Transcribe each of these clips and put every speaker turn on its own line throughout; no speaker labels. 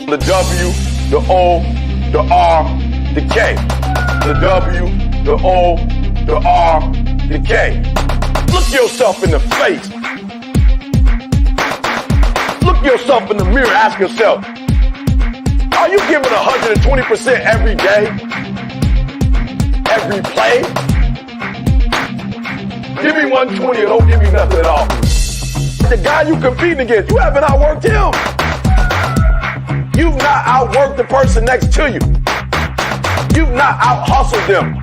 The W, the O, the R, the K. The W, the O, the R, the K. Look yourself in the face. Look yourself in the mirror. Ask yourself, are you giving 120% every day? Every play? Give me 120 or don't give me nothing at all. The guy you competing against, you haven't outworked him. You've not outworked the person next to you. You've not out-hustled them.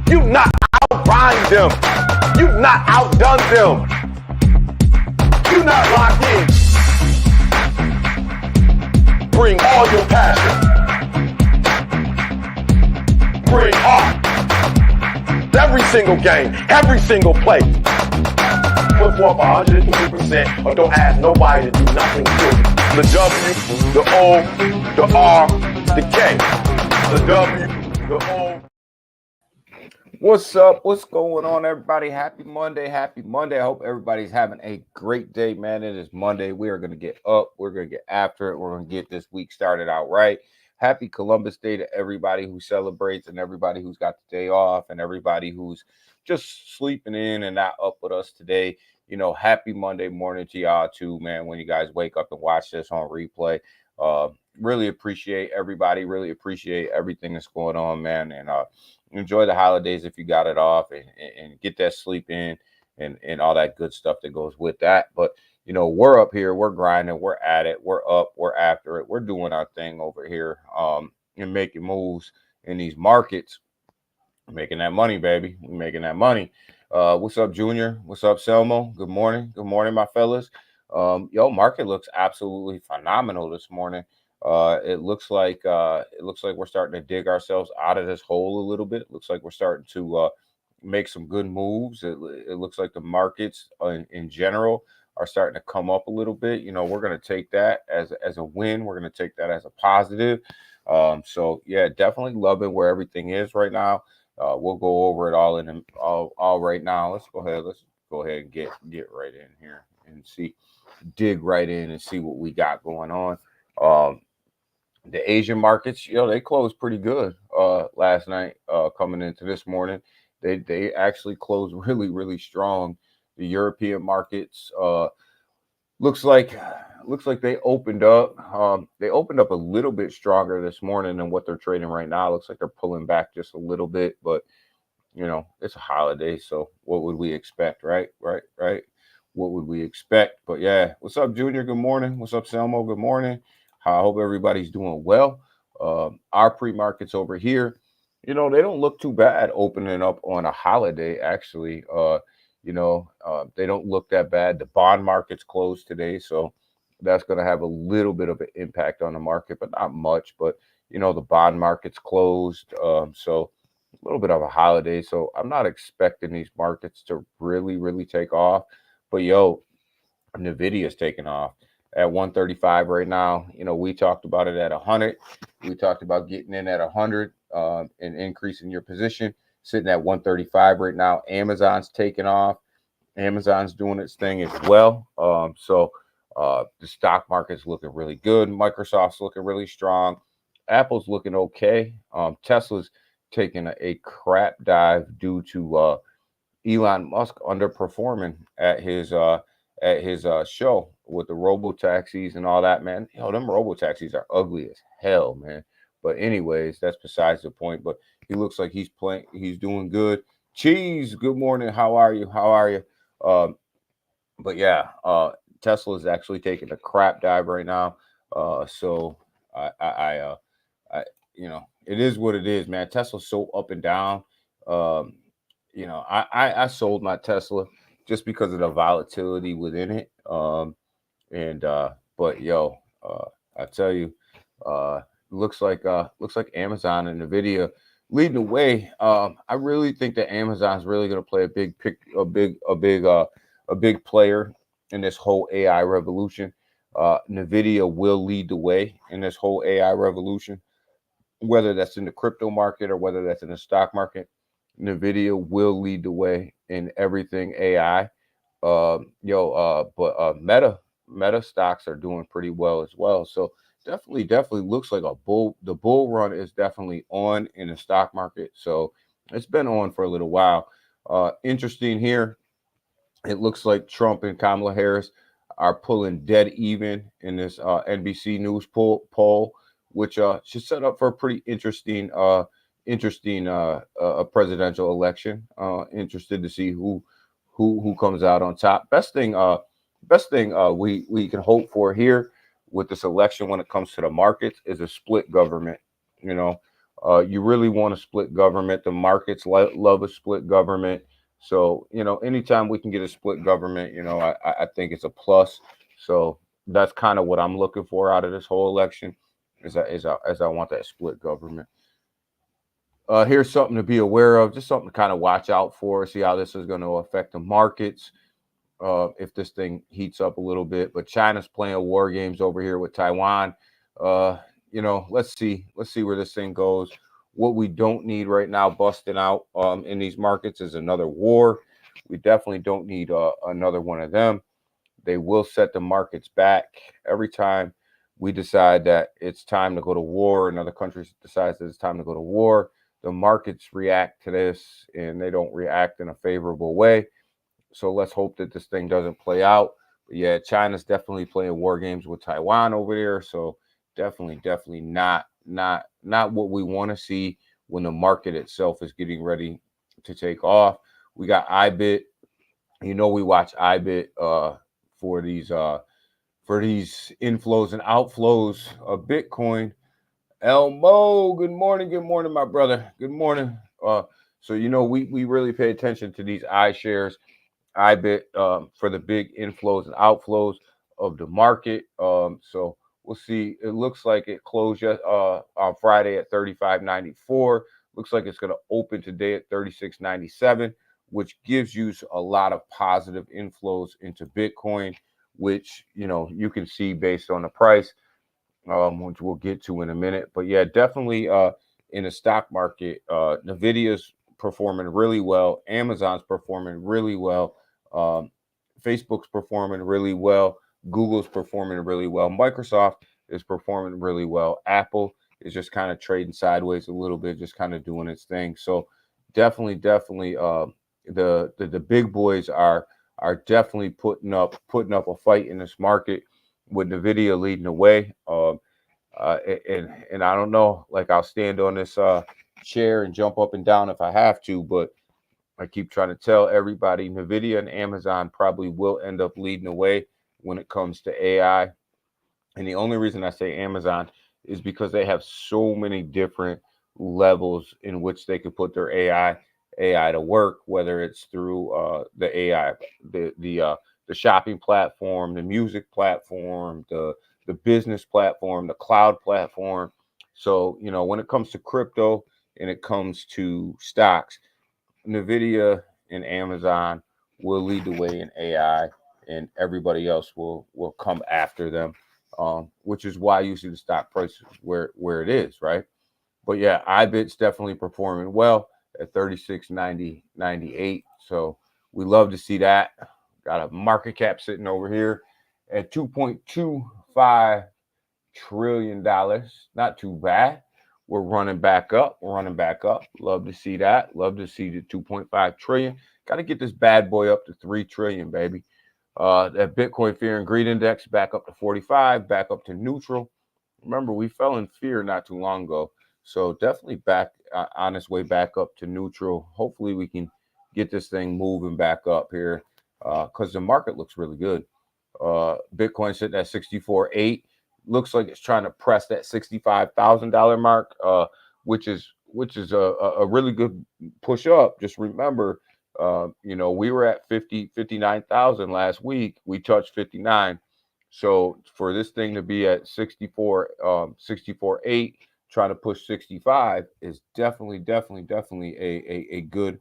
You've not out-rhymed them. You've not outdone them. You're not locked in. Bring all your passion. Bring heart. Every single game, every single play. Put forth 120% or don't ask nobody to do nothing to you. The W, the O, the R, the K. The W, the O.
What's up? What's going on, everybody? Happy Monday. Happy Monday. I hope everybody's having a great day, man. It is Monday. We are going to get up. We're going to get after it. We're going to get this week started out right. Happy Columbus Day to everybody who celebrates and everybody who's got the day off and everybody who's just sleeping in and not up with us today. You know, happy Monday morning to y'all too, man, when you guys wake up and watch this on replay. Really appreciate everybody. Really appreciate everything that's going on, man. And enjoy the holidays if you got it off and get that sleep in and all that good stuff that goes with that. But, you know, we're up here. We're grinding. We're at it. We're up. We're after it. We're doing our thing over here and making moves in these markets. Making that money, baby. We're making that money. What's up, Junior? What's up, Selmo? Good morning. Good morning, my fellas. Market looks absolutely phenomenal this morning. It looks like we're starting to dig ourselves out of this hole a little bit. Looks like we're starting to make some good moves. It looks like the markets in general are starting to come up a little bit. You know, we're going to take that as a win. We're going to take that as a positive. So yeah, definitely loving where everything is right now. We'll go over it all right now. Let's go ahead and get right in here and dig right in and see what we got going on. The Asian markets, they closed pretty good last night. Coming into this morning, they actually closed really, really strong. The European markets looks like they opened up. They opened up a little bit stronger this morning than what they're trading right now. Looks like they're pulling back just a little bit, but it's a holiday, so what would we expect, right? What would we expect? But yeah, what's up, Junior? Good morning. What's up, Selmo? Good morning. I hope everybody's doing well. Our pre-markets over here, they don't look too bad opening up on a holiday, actually. They don't look that bad. The bond market's closed today, so that's going to have a little bit of an impact on the market, but not much. But, the bond market's closed, so a little bit of a holiday. So I'm not expecting these markets to really, really take off. But, NVIDIA's taking off at 135 right now. We talked about it at 100. We talked about getting in at 100 and increasing your position. Sitting at 135 right now. Amazon's taking off. Amazon's doing its thing as well. So the stock market's looking really good. Microsoft's looking really strong. Apple's looking okay. Tesla's taking a crap dive due to Elon Musk underperforming at his show with the robo-taxis and all that, man. Them robo-taxis are ugly as hell, man. But anyways, that's besides the point. But he looks like he's doing good. Cheese, good morning. How are you? But yeah, Tesla is actually taking a crap dive right now. So I it is what it is, man. Tesla's so up and down. I sold my Tesla just because of the volatility within it. But I tell you, looks like Amazon and NVIDIA leading the way. I really think that Amazon's really going to play a big player in this whole AI revolution. NVIDIA will lead the way in this whole AI revolution, whether that's in the crypto market or whether that's in the stock market. NVIDIA will lead the way in everything AI. But Meta stocks are doing pretty well as well. So definitely looks like the bull run is definitely on in the stock market. So it's been on for a little while. Interesting here. It looks like Trump and Kamala Harris are pulling dead even in this NBC News poll, which should set up for a pretty interesting presidential election. Interested to see who comes out on top. Best thing we can hope for here with this election when it comes to the markets is a split government. You know, you really want a split government. The markets love a split government. So, anytime we can get a split government, I think it's a plus. So that's kind of what I'm looking for out of this whole election, is I want that split government. Here's something to be aware of, just something to kind of watch out for, see how this is going to affect the markets if this thing heats up a little bit. But China's playing war games over here with Taiwan. Let's see where this thing goes. What we don't need right now busting out in these markets is another war. We definitely don't need another one of them. They will set the markets back every time we decide that it's time to go to war. Another country decides that it's time to go to war. The markets react to this, and they don't react in a favorable way. So let's hope that this thing doesn't play out. But yeah, China's definitely playing war games with Taiwan over there. So definitely not what we want to see when the market itself is getting ready to take off. We got IBIT. We watch IBIT for these inflows and outflows of Bitcoin. Elmo, good morning, my brother. Good morning. So we really pay attention to these iShares, IBIT, for the big inflows and outflows of the market. So we'll see. It looks like it closed on Friday at 35.94. Looks like it's going to open today at 36.97, which gives you a lot of positive inflows into Bitcoin, which you can see based on the price, which we'll get to in a minute. But yeah, definitely in the stock market, NVIDIA's performing really well. Amazon's performing really well. Facebook's performing really well. Google's performing really well. Microsoft is performing really well. Apple is just kind of trading sideways a little bit, just kind of doing its thing. So definitely, the big boys are definitely putting up a fight in this market, with NVIDIA leading the way. And I don't know, like, I'll stand on this chair and jump up and down if I have to, but I keep trying to tell everybody NVIDIA and Amazon probably will end up leading the way when it comes to AI. And the only reason I say Amazon is because they have so many different levels in which they could put their AI to work, whether it's through the AI, the shopping platform, the music platform, the business platform, the cloud platform. So, when it comes to crypto and it comes to stocks, NVIDIA and Amazon will lead the way in AI, and everybody else will come after them, which is why you see the stock price where it is, right? But yeah, IBIT's definitely performing well at 36.98. So we love to see that. Got a market cap sitting over here at $2.25 trillion. Not too bad. We're running back up. Love to see that. Love to see the 2.5 trillion. Got to get this bad boy up to 3 trillion, baby. That Bitcoin Fear and Greed Index back up to 45, back up to neutral. Remember, we fell in fear not too long ago. So definitely back on its way back up to neutral. Hopefully we can get this thing moving back up here, because the market looks really good. Bitcoin sitting at 64.8. Looks like it's trying to press that $65,000 mark, which is a really good push up. Just remember, we were at 59,000 last week. We touched 59. So for this thing to be at 64.8, trying to push 65 is definitely a good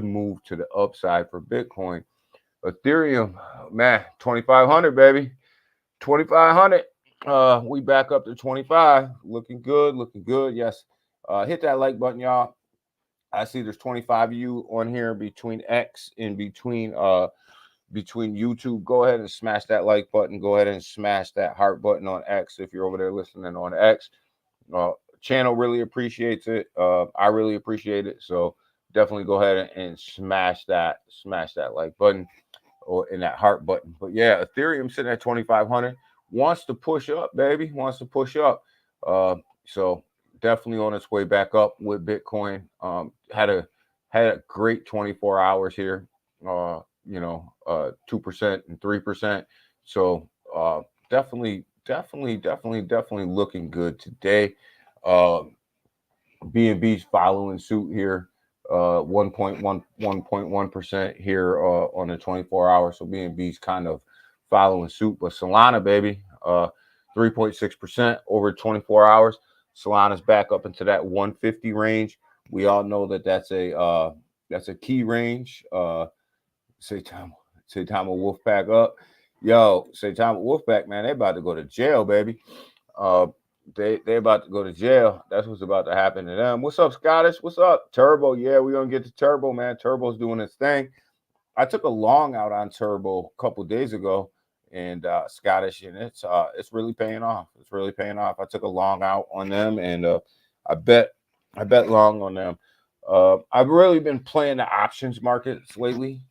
move to the upside for Bitcoin. Ethereum, man, 2,500, baby, 2,500. We back up to 25. Looking good. Yes. Hit that like button, y'all. I see there's 25 of you on here between X and between YouTube. Go ahead and smash that like button. Go ahead and smash that heart button on X if you're over there listening on X. Channel really appreciates it. I really appreciate it. So definitely go ahead and smash that like button or in that heart button. But yeah, Ethereum sitting at 2,500, wants to push up, baby, wants to push up. So definitely on its way back up with Bitcoin. Had a great 24 hours here. 2% and 3%. So definitely looking good today. BNB's following suit here. 1.1% here on the 24 hours. So BNB's kind of following suit. But Solana, baby, 3.6% over 24 hours. Solana's back up into that 150 range. We all know that that's a key range. Saitama Wolfpack up. Yo, Saitama Wolfpack, man, they about to go to jail, baby. They about to go to jail. That's what's about to happen to them. What's up, Scottish? What's up, Turbo? Yeah, we're gonna get to Turbo, man. Turbo's doing his thing. I took a long out on Turbo a couple days ago, and Scottish, and it's really paying off. It's really paying off. I took a long out on them, and I bet long on them. I've really been playing the options markets lately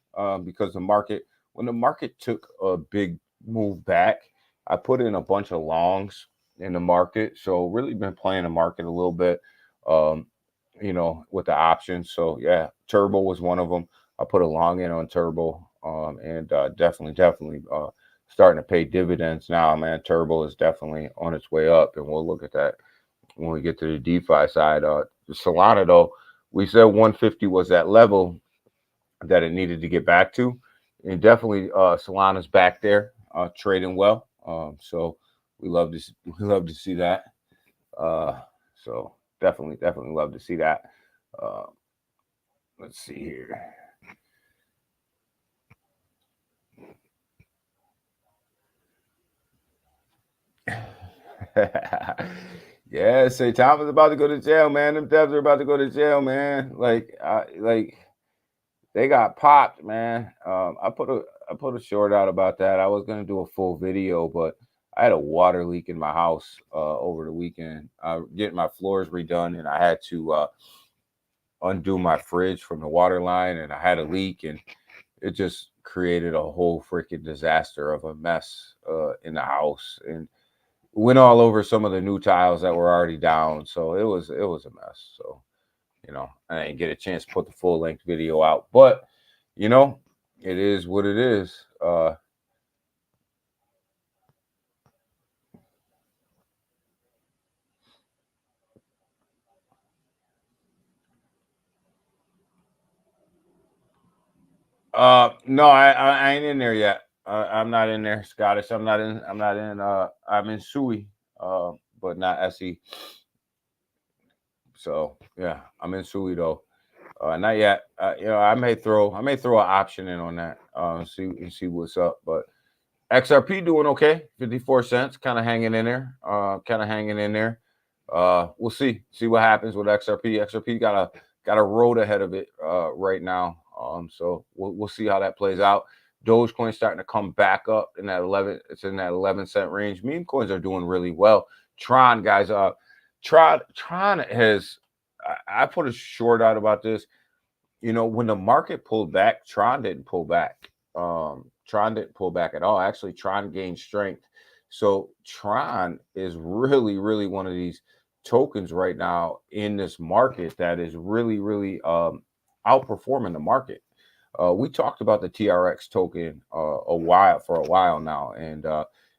because when the market took a big move back, I put in a bunch of longs in the market. So really been playing the market a little bit, with the options. So yeah, Turbo was one of them. I put a long in on Turbo, and definitely starting to pay dividends now, man. Turbo is definitely on its way up, and we'll look at that when we get to the DeFi side. Solana, though, we said 150 was that level that it needed to get back to, and definitely Solana's back there, trading well. So we love to see that. So definitely love to see that. Let's see here. Yeah, say Thomas about to go to jail, man. Them devs are about to go to jail, man. Like they got popped, man. I put a short out about that. I was gonna do a full video, but I had a water leak in my house over the weekend. Getting my floors redone, and I had to undo my fridge from the water line, and I had a leak, and it just created a whole freaking disaster of a mess in the house, and went all over some of the new tiles that were already down. So it was a mess. So I didn't get a chance to put the full length video out, but it is what it is. No, I ain't in there yet. I'm not in there, Scottish. I'm not in. I'm in Sui, but not SE. So yeah, I'm in Sui though. Not yet. I may throw an option in on that. See what's up. But XRP doing okay. 54 cents, kind of hanging in there. We'll see what happens with XRP. XRP got a road ahead of it right now. So we'll see how that plays out. Dogecoin starting to come back up in that 11. It's in that 11-cent range. Meme coins are doing really well. Tron, guys. Tron has. I put a short out about this. When the market pulled back, Tron didn't pull back. Tron didn't pull back at all. Actually, Tron gained strength. So Tron is really, really one of these tokens right now in this market that is really, really outperforming the market. We talked about the TRX token for a while now, and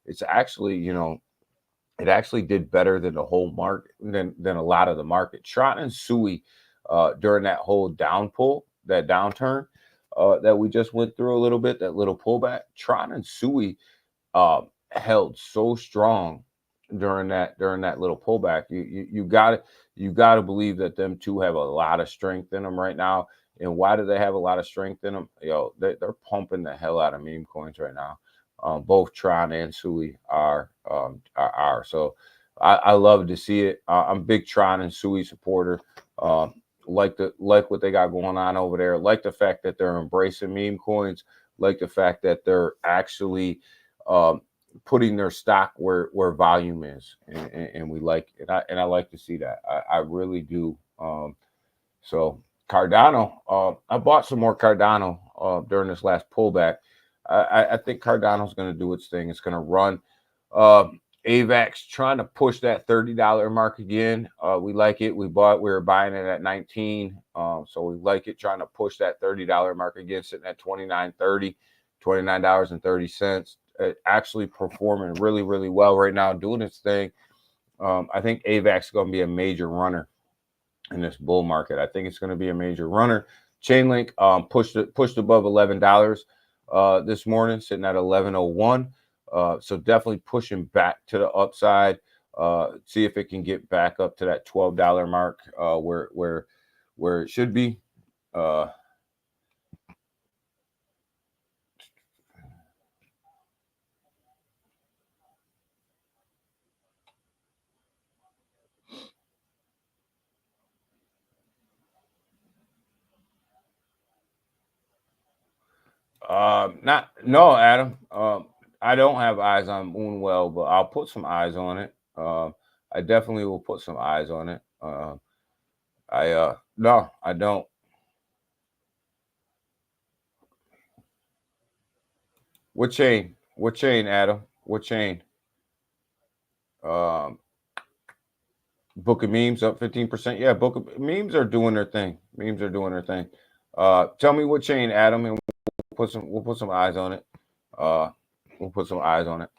it's actually, it actually did better than the whole market, than a lot of the market. Tron and Sui during that whole downturn that we just went through a little bit, that little pullback, Tron and Sui held so strong during that little pullback. You got to believe that them two have a lot of strength in them right now. And why do they have a lot of strength in them? They're pumping the hell out of meme coins right now. Both Tron and Sui are. So I love to see it. I'm a big Tron and Sui supporter. like what they got going on over there. Like the fact that they're embracing meme coins. Like the fact that they're actually putting their stock where volume is, and we like it. I like to see that. I really do. So Cardano, I bought some more Cardano during this last pullback. I think Cardano's going to do its thing. It's going to run. AVAX trying to push that $30 mark again. We like it. We were buying it at 19. So we like it, trying to push that $30 mark again, sitting at $29.30, $29.30. Actually performing really, really well right now, doing its thing. I think AVAX is going to be a major runner in this bull market. I think it's going to be a major runner. Chainlink pushed above $11 this morning, sitting at 11.01. So definitely pushing back to the upside. See if it can get back up to that $12 mark where it should be. No, Adam. I don't have eyes on Moonwell, but I'll put some eyes on it. I definitely will put some eyes on it. No, I don't. What chain? What chain, Adam? What chain? Book of Memes up 15%. Yeah, Book of Memes are doing their thing. Memes are doing their thing. Tell me what chain, Adam, and we'll put some eyes on it. We'll put some eyes on it.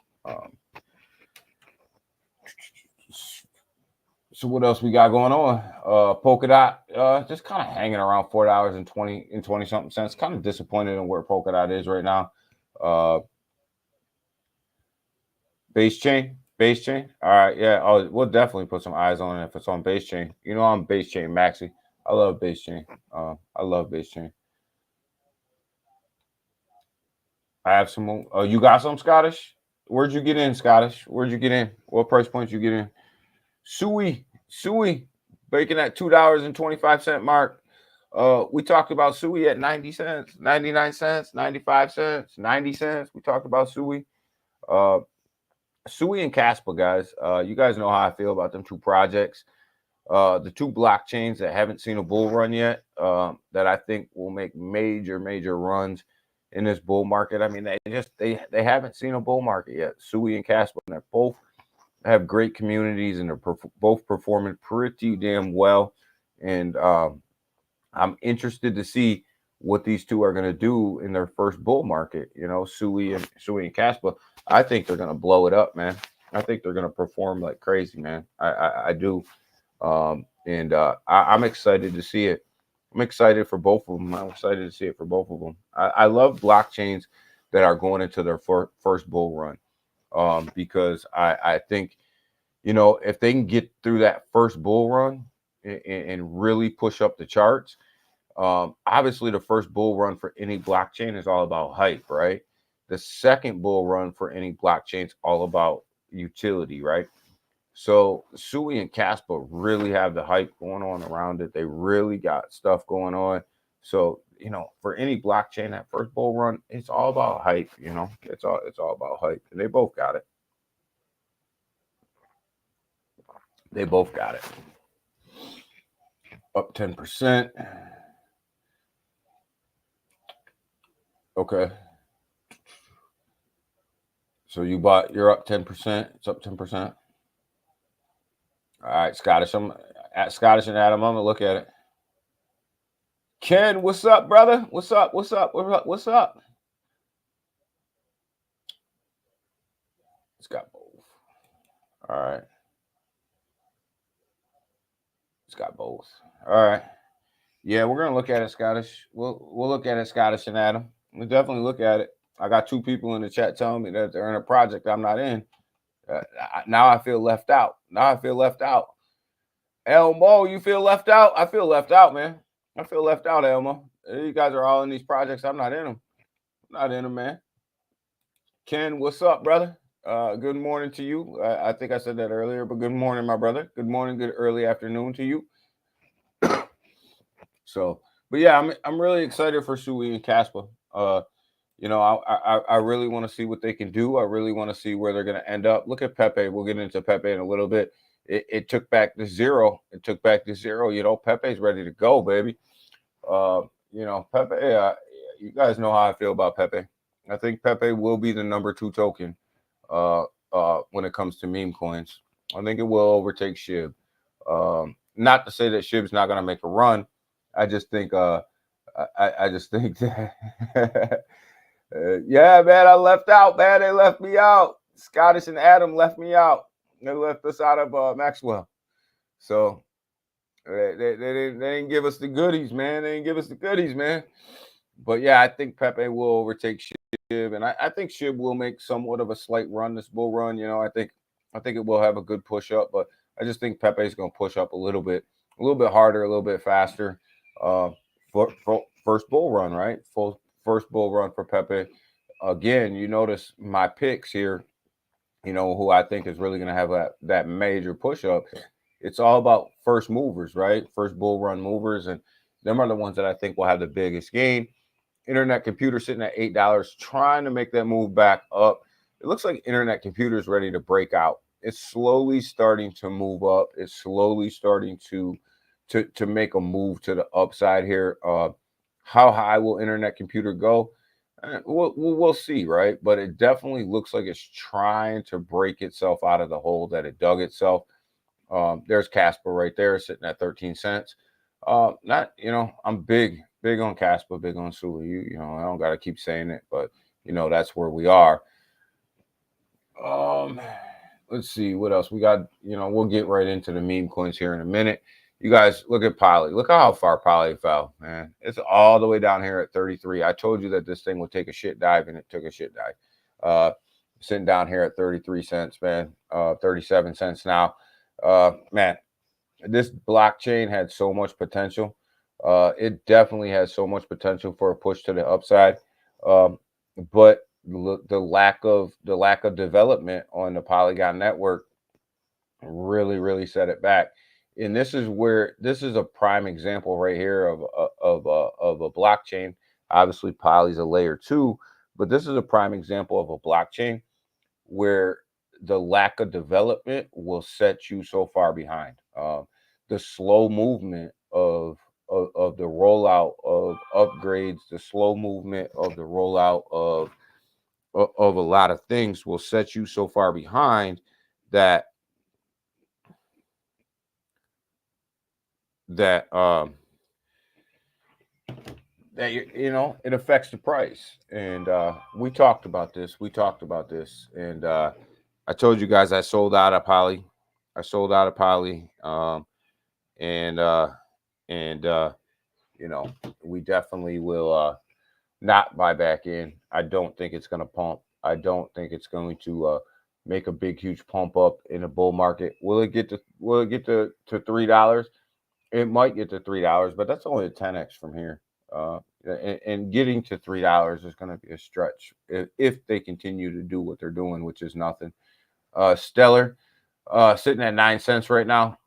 So what else we got going on? Polkadot, just kind of hanging around $4.20 something cents. Kind of disappointed in where Polkadot is right now. Base chain. All right, yeah. Oh, we'll definitely put some eyes on it if it's on base chain. You know, I'm base chain maxi. I love base chain. I love base chain. I have some. You got some, Scottish? Where'd you get in, Scottish? Where'd you get in? What price points you get in? Sui, breaking that $2.25 mark. We talked about Sui at 90 cents, 99 cents, 95 cents, 90 cents. We talked about Sui. Sui and Kaspa, guys. You guys know how I feel about them two projects. The two blockchains that haven't seen a bull run yet, that I think will make major runs in this bull market. I mean, they haven't seen a bull market yet. Sui and Kaspa, and they're both have great communities, and they're both performing pretty damn well. And I'm interested to see what these two are going to do in their first bull market. You know, Sui and Kaspa. I think they're going to blow it up, man. I think they're going to perform like crazy, man. I do. I'm excited to see it. I'm excited for both of them. I'm excited to see it for both of them. I love blockchains that are going into their first bull run, because I think, you know, if they can get through that first bull run and really push up the charts, obviously the first bull run for any blockchain is all about hype, right? The second bull run for any blockchain is all about utility, right? So Sui and Kaspa really have the hype going on around it. They really got stuff going on. So, you know, for any blockchain, that first bull run, it's all about hype. You know, it's all about hype. And they both got it. They both got it. Up 10%. Okay. So you're up 10%. It's up 10%. All right, Scottish. I'm at Scottish and Adam. I'm gonna look at it. Ken, what's up, brother? What's up? What's up? What's up? It's got both. All right. It's got both. All right. Yeah, we're gonna look at it, Scottish. We'll look at it, Scottish and Adam. We'll definitely look at it. I got two people in the chat telling me that they're in a project I'm not in. Now I feel left out. Elmo, you feel left out? I feel left out, man. I feel left out, Elmo. You guys are all in these projects. I'm not in them. Not in them, man. Ken, what's up, brother? Good morning to you. I think I said that earlier, but good morning, my brother. Good morning, good early afternoon to you. So, but yeah, I'm really excited for Sui and Caspa. I really want to see what they can do. I really want to see where they're going to end up. Look at Pepe. We'll get into Pepe in a little bit. It took back the zero. It took back the zero. Pepe's ready to go, baby. Pepe. You guys know how I feel about Pepe. I think Pepe will be the number 2 token when it comes to meme coins. I think it will overtake SHIB. Not to say that SHIB's not going to make a run. I just think I just think that yeah, man, I left out, man. They left me out. Scottish and Adam left me out. They left us out of Maxwell. So they didn't give us the goodies, man. They didn't give us the goodies, man. But yeah, I think Pepe will overtake SHIB, and I think SHIB will make somewhat of a slight run this bull run. I think it will have a good push up, but I just think Pepe is going to push up a little bit harder, a little bit faster. First bull run, right? First bull run for Pepe. Again, you notice my picks here, who I think is really going to have that major push up. It's all about first movers, right? First bull run movers, and them are the ones that I think will have the biggest gain. Internet Computer sitting at $8, trying to make that move back up. It looks like Internet Computer is ready to break out. It's slowly starting to move up. It's slowly starting to make a move to the upside here. How high will Internet Computer go? We'll see, right? But it definitely looks like it's trying to break itself out of the hole that it dug itself. There's Caspa right there sitting at 13 cents. I'm big on Caspa, big on Sui. I don't got to keep saying it, but that's where we are. Let's see what else we got. We'll get right into the meme coins here in a minute. You guys look at Poly. Look at how far Poly fell, man. It's all the way down here at 33. I told you that this thing would take a shit dive, and it took a shit dive. Sitting down here at 33 cents, man. 37 cents now. Man, this blockchain had so much potential. It definitely has so much potential for a push to the upside. But the lack of development on the Polygon network really set it back. And this is a prime example right here of a blockchain. Obviously, Poly's a layer 2, but this is a prime example of a blockchain where the lack of development will set you so far behind. The slow movement of the rollout of upgrades, the slow movement of the rollout of a lot of things will set you so far behind that it affects the price. And we talked about this. And I told you guys I sold out of Poly. We definitely will not buy back in. I don't think it's going to pump. I don't think it's going to make a big, huge pump up in a bull market. Will it get to $3? It might get to $3, but that's only a 10x from here. And getting to $3 is going to be a stretch if they continue to do what they're doing, which is nothing. Stellar sitting at 9 cents right now.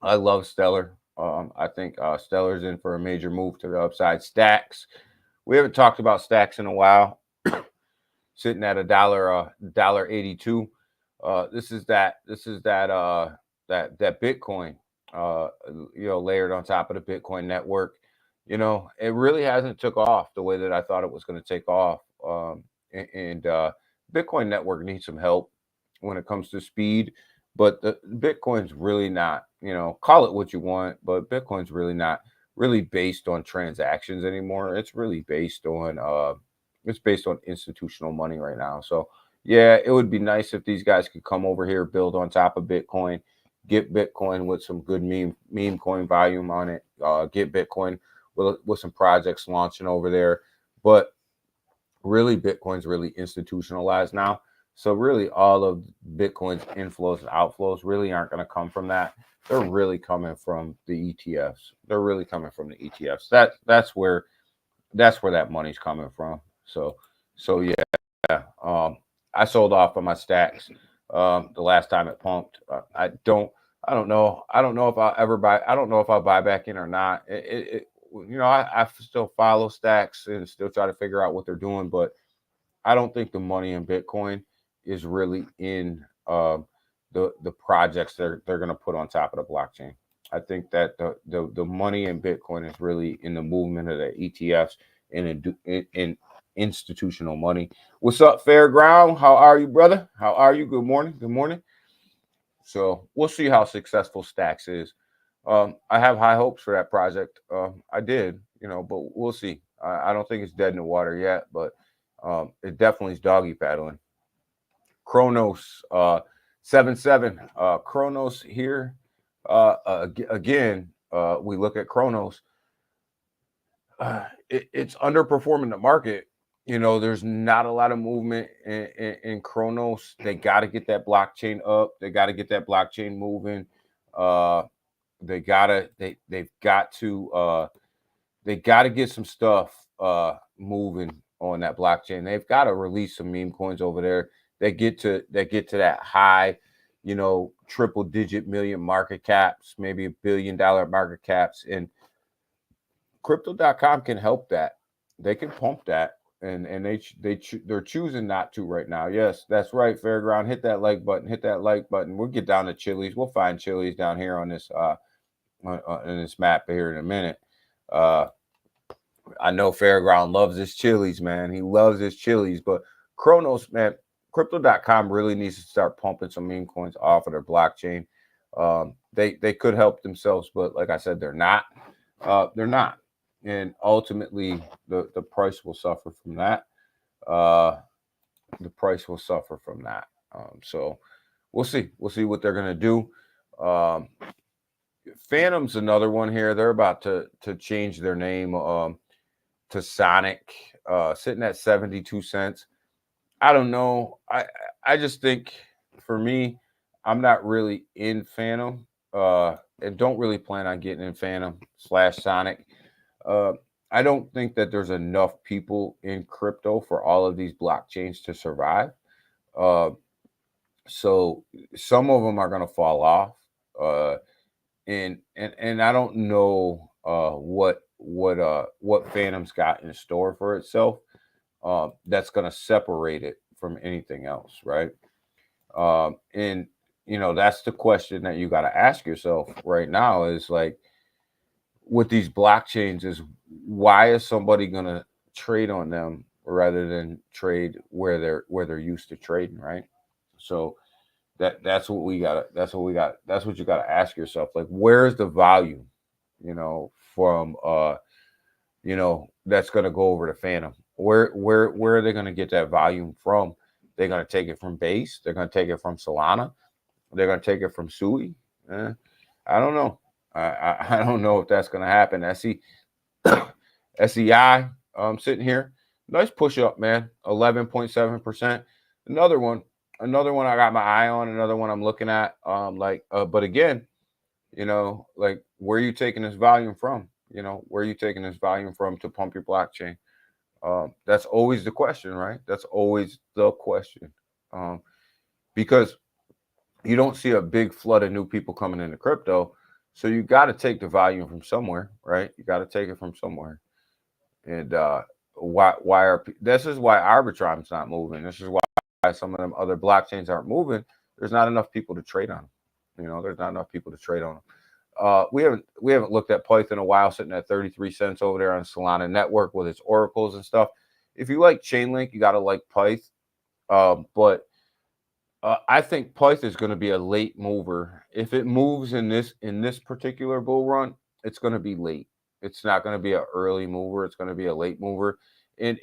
I love Stellar. I think Stellar's in for a major move to the upside. Stacks. We haven't talked about Stacks in a while. Sitting at $1.82. This is that Bitcoin. Layered on top of the Bitcoin network. It really hasn't took off the way that I thought it was going to take off. And Bitcoin network needs some help when it comes to speed, but the Bitcoin's really not, call it what you want, but Bitcoin's really not really based on transactions anymore. It's really based on institutional money right now. So yeah, it would be nice if these guys could come over here, build on top of Bitcoin, get Bitcoin with some good meme coin volume on it, get Bitcoin with some projects launching over there. But really, Bitcoin's really institutionalized now. So really all of Bitcoin's inflows and outflows really aren't going to come from that. They're really coming from the ETFs. That's where that money's coming from. So yeah. I sold off on my Stacks the last time it pumped. I don't I don't know. I don't know if I'll ever buy. I don't know if I'll buy back in or not. I still follow Stacks and still try to figure out what they're doing, but I don't think the money in Bitcoin is really in the projects they're going to put on top of the blockchain. I think that the money in Bitcoin is really in the movement of the ETFs and in institutional money. What's up, Fairground? How are you, brother? How are you? Good morning. Good morning. So we'll see how successful Stacks is. I have high hopes for that project. I did, but we'll see. I don't think it's dead in the water yet, but it definitely is doggy paddling. Kronos 7-7. Kronos here. Again, we look at Kronos. It's underperforming the market. There's not a lot of movement in Kronos. They got to get that blockchain up. They got to get that blockchain moving. They've got to get some stuff moving on that blockchain. They've got to release some meme coins over there. They get to that high, triple digit million market caps, maybe $1 billion market caps, and Crypto.com can help that. They can pump that, and they're choosing not to right now. Yes, that's right, Fairground. Hit that like button. Hit that like button. We'll get down to Chili's. We'll find Chili's down here on this in this map here in a minute. I know Fairground loves his Chili's, man. He loves his Chili's, but Kronos, man, Crypto.com really needs to start pumping some meme coins off of their blockchain. They could help themselves, but like I said, they're not. They're not. And ultimately, the price will suffer from that. The price will suffer from that. So we'll see. We'll see what they're going to do. Phantom's another one here. They're about to change their name to Sonic, sitting at 72 cents. I don't know. I just think for me, I'm not really in Phantom and don't really plan on getting in Phantom / Sonic. I don't think that there's enough people in crypto for all of these blockchains to survive. So some of them are going to fall off. And I don't know what Phantom's got in store for itself that's going to separate it from anything else, right? And that's the question that you got to ask yourself right now is like, with these blockchains, is why is somebody going to trade on them rather than trade where they're used to trading, right? So that's what you got to ask yourself. Like, where's the value, from that's going to go over to Phantom? Where are they going to get that volume from? They're going to take it from Base. They're going to take it from Solana. They're going to take it from Sui. I don't know. I don't know if that's going to happen. SEI sitting here. Nice push up, man. 11.7%. Another one I got my eye on. Another one I'm looking at. But again, like, where are you taking this volume from? Where are you taking this volume from to pump your blockchain? That's always the question, right? That's always the question. Because you don't see a big flood of new people coming into crypto. So you got to take the volume from somewhere, right? You got to take it from somewhere. And this is why Arbitron's not moving. This is why some of them other blockchains aren't moving. There's not enough people to trade on them. There's not enough people to trade on them. We haven't looked at Pyth in a while, sitting at 33 cents over there on Solana Network with its oracles and stuff. If you like Chainlink, you got to like Pyth. But I think Pyth is going to be a late mover. If it moves in this particular bull run, it's going to be late. It's not going to be an early mover. It's going to be a late mover. And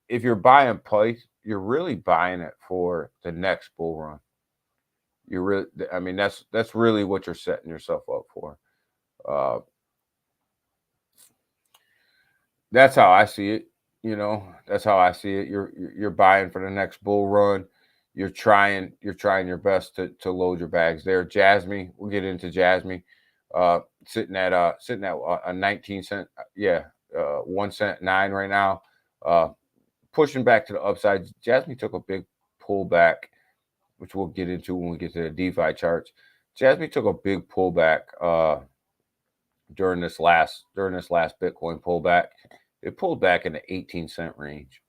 if you're buying Pyth, you're really buying it for the next bull run. That's really what you're setting yourself up for. That's how I see it. That's how I see it. You're buying for the next bull run. You're trying your best to load your bags there. Jasmy, we'll get into Jasmy. Sitting at a 19 cent, 1 cent 9 right now. Pushing back to the upside. Jasmy took a big pullback, which we'll get into when we get to the DeFi charts. Jasmine took a big pullback during this last Bitcoin pullback. It pulled back in the 18-cent range.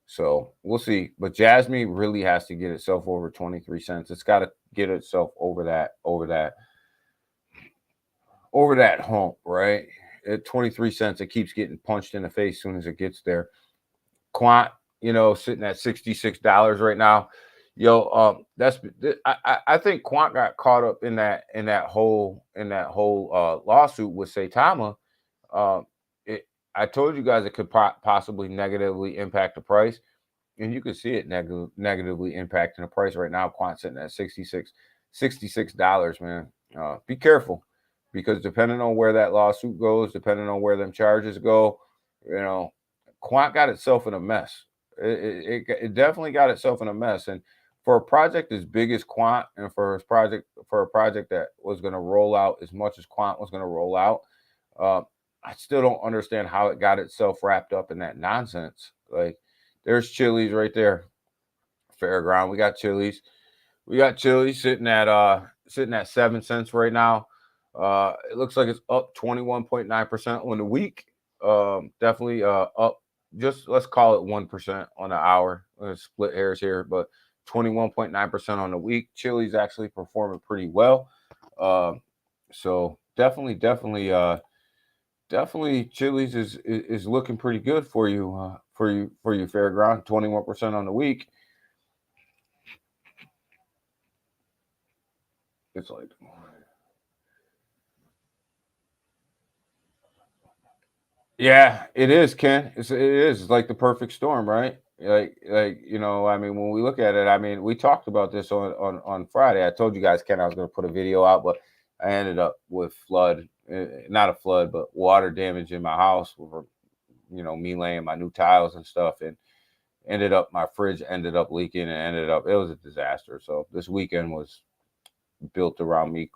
So we'll see. But Jasmine really has to get itself over 23 cents. It's got to get itself over that hump, right? At 23 cents, it keeps getting punched in the face as soon as it gets there. Quant, sitting at $66 right now. I think Quant got caught up in that whole lawsuit with Saitama. I told you guys it could possibly negatively impact the price, and you can see it negatively impacting the price right now. Quant sitting at $66, man. Be careful, because depending on where that lawsuit goes, depending on where them charges go, Quant got itself in a mess. It definitely got itself in a mess. And for a project as big as Quant, and for a project that was going to roll out as much as Quant was going to roll out, I still don't understand how it got itself wrapped up in that nonsense. Like, there's Chili's right there, Fairground. We got Chili's sitting at 7 cents right now. It looks like it's up 21.9% on the week. Definitely up, just let's call it 1% on the hour. Let's split hairs here, but 21.9% on the week. Chili's actually performing pretty well. So definitely Chili's is looking pretty good for you, Fairground. 21% on the week. It's like, yeah, it is, Ken. It is. It's like the perfect storm, right? Like I mean, when we look at it, I mean, we talked about this on Friday. I told you guys, Ken, I was going to put a video out, but I ended up with not a flood, but water damage in my house with, me laying my new tiles and stuff, and my fridge ended up leaking, and it was a disaster. So this weekend was built around me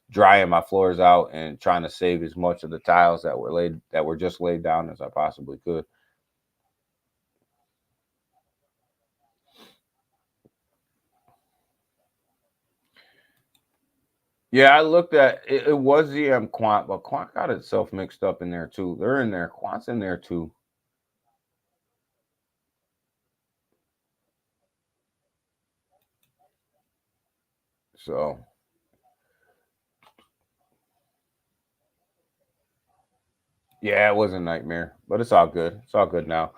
drying my floors out and trying to save as much of the tiles that were just laid down as I possibly could. Yeah, I looked at it. It was ZM Quant, but Quant got itself mixed up in there too. They're in there. Quant's in there too. So yeah, it was a nightmare, but it's all good. It's all good now.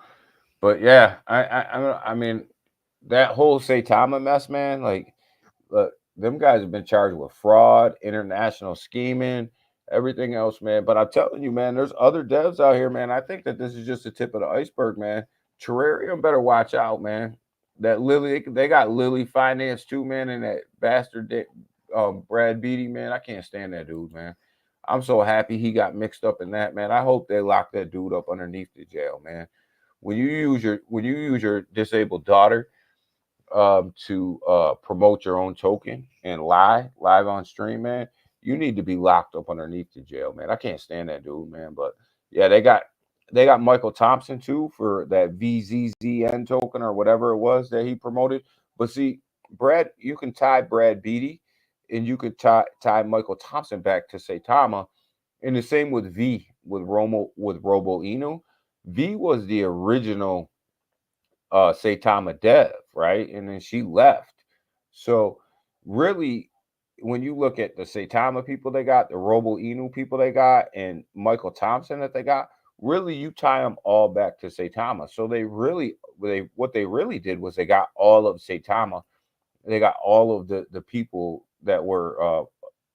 But yeah, I mean, that whole Saitama mess, man. Like, look, them guys have been charged with fraud, international scheming, everything else, man. But I'm telling you, man, there's other devs out here, man. I think that this is just the tip of the iceberg, man. Terrarium better watch out, man. That Lily, they got Lily Finance too, man, and that bastard Brad Beatty, man. I can't stand that dude, man. I'm so happy he got mixed up in that, man. I hope they lock that dude up underneath the jail, man. When you use your disabled daughter to promote your own token and live on stream, man, you need to be locked up underneath the jail, man. I can't stand that dude, man. But yeah, they got Michael Thompson too for that VZZN token or whatever it was that he promoted. But see, Brad, you can tie Brad Beatty and you could tie Michael Thompson back to Saitama. And the same with V with Robo Inu. V was the original Saitama dev, right? And then she left. So really, when you look at the Saitama people they got, the Robo Inu people they got, and Michael Thompson that they got, really you tie them all back to Saitama. So what they really did was they got all of Saitama. They got all of the people that were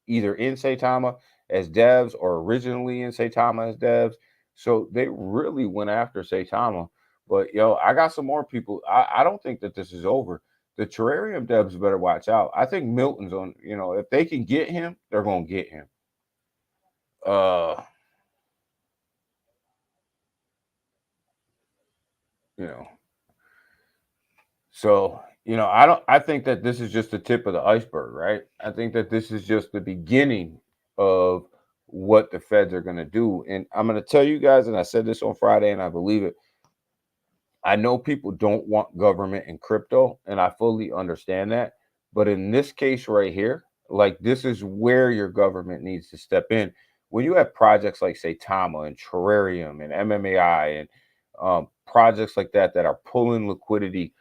either in Saitama as devs or originally in Saitama as devs. So they really went after Saitama. But I got some more people. I don't think that this is over. The Terrarium devs better watch out. I think Milton's on, if they can get him, they're gonna get him. So, I think that this is just the tip of the iceberg, right? I think that this is just the beginning of what the feds are going to do. And I'm going to tell you guys, and I said this on Friday, and I believe it. I know people don't want government in crypto, and I fully understand that. But in this case right here, Like, this is where your government needs to step in. When you have projects like Saitama and Terrarium and MMAI and projects like that that are pulling liquidity,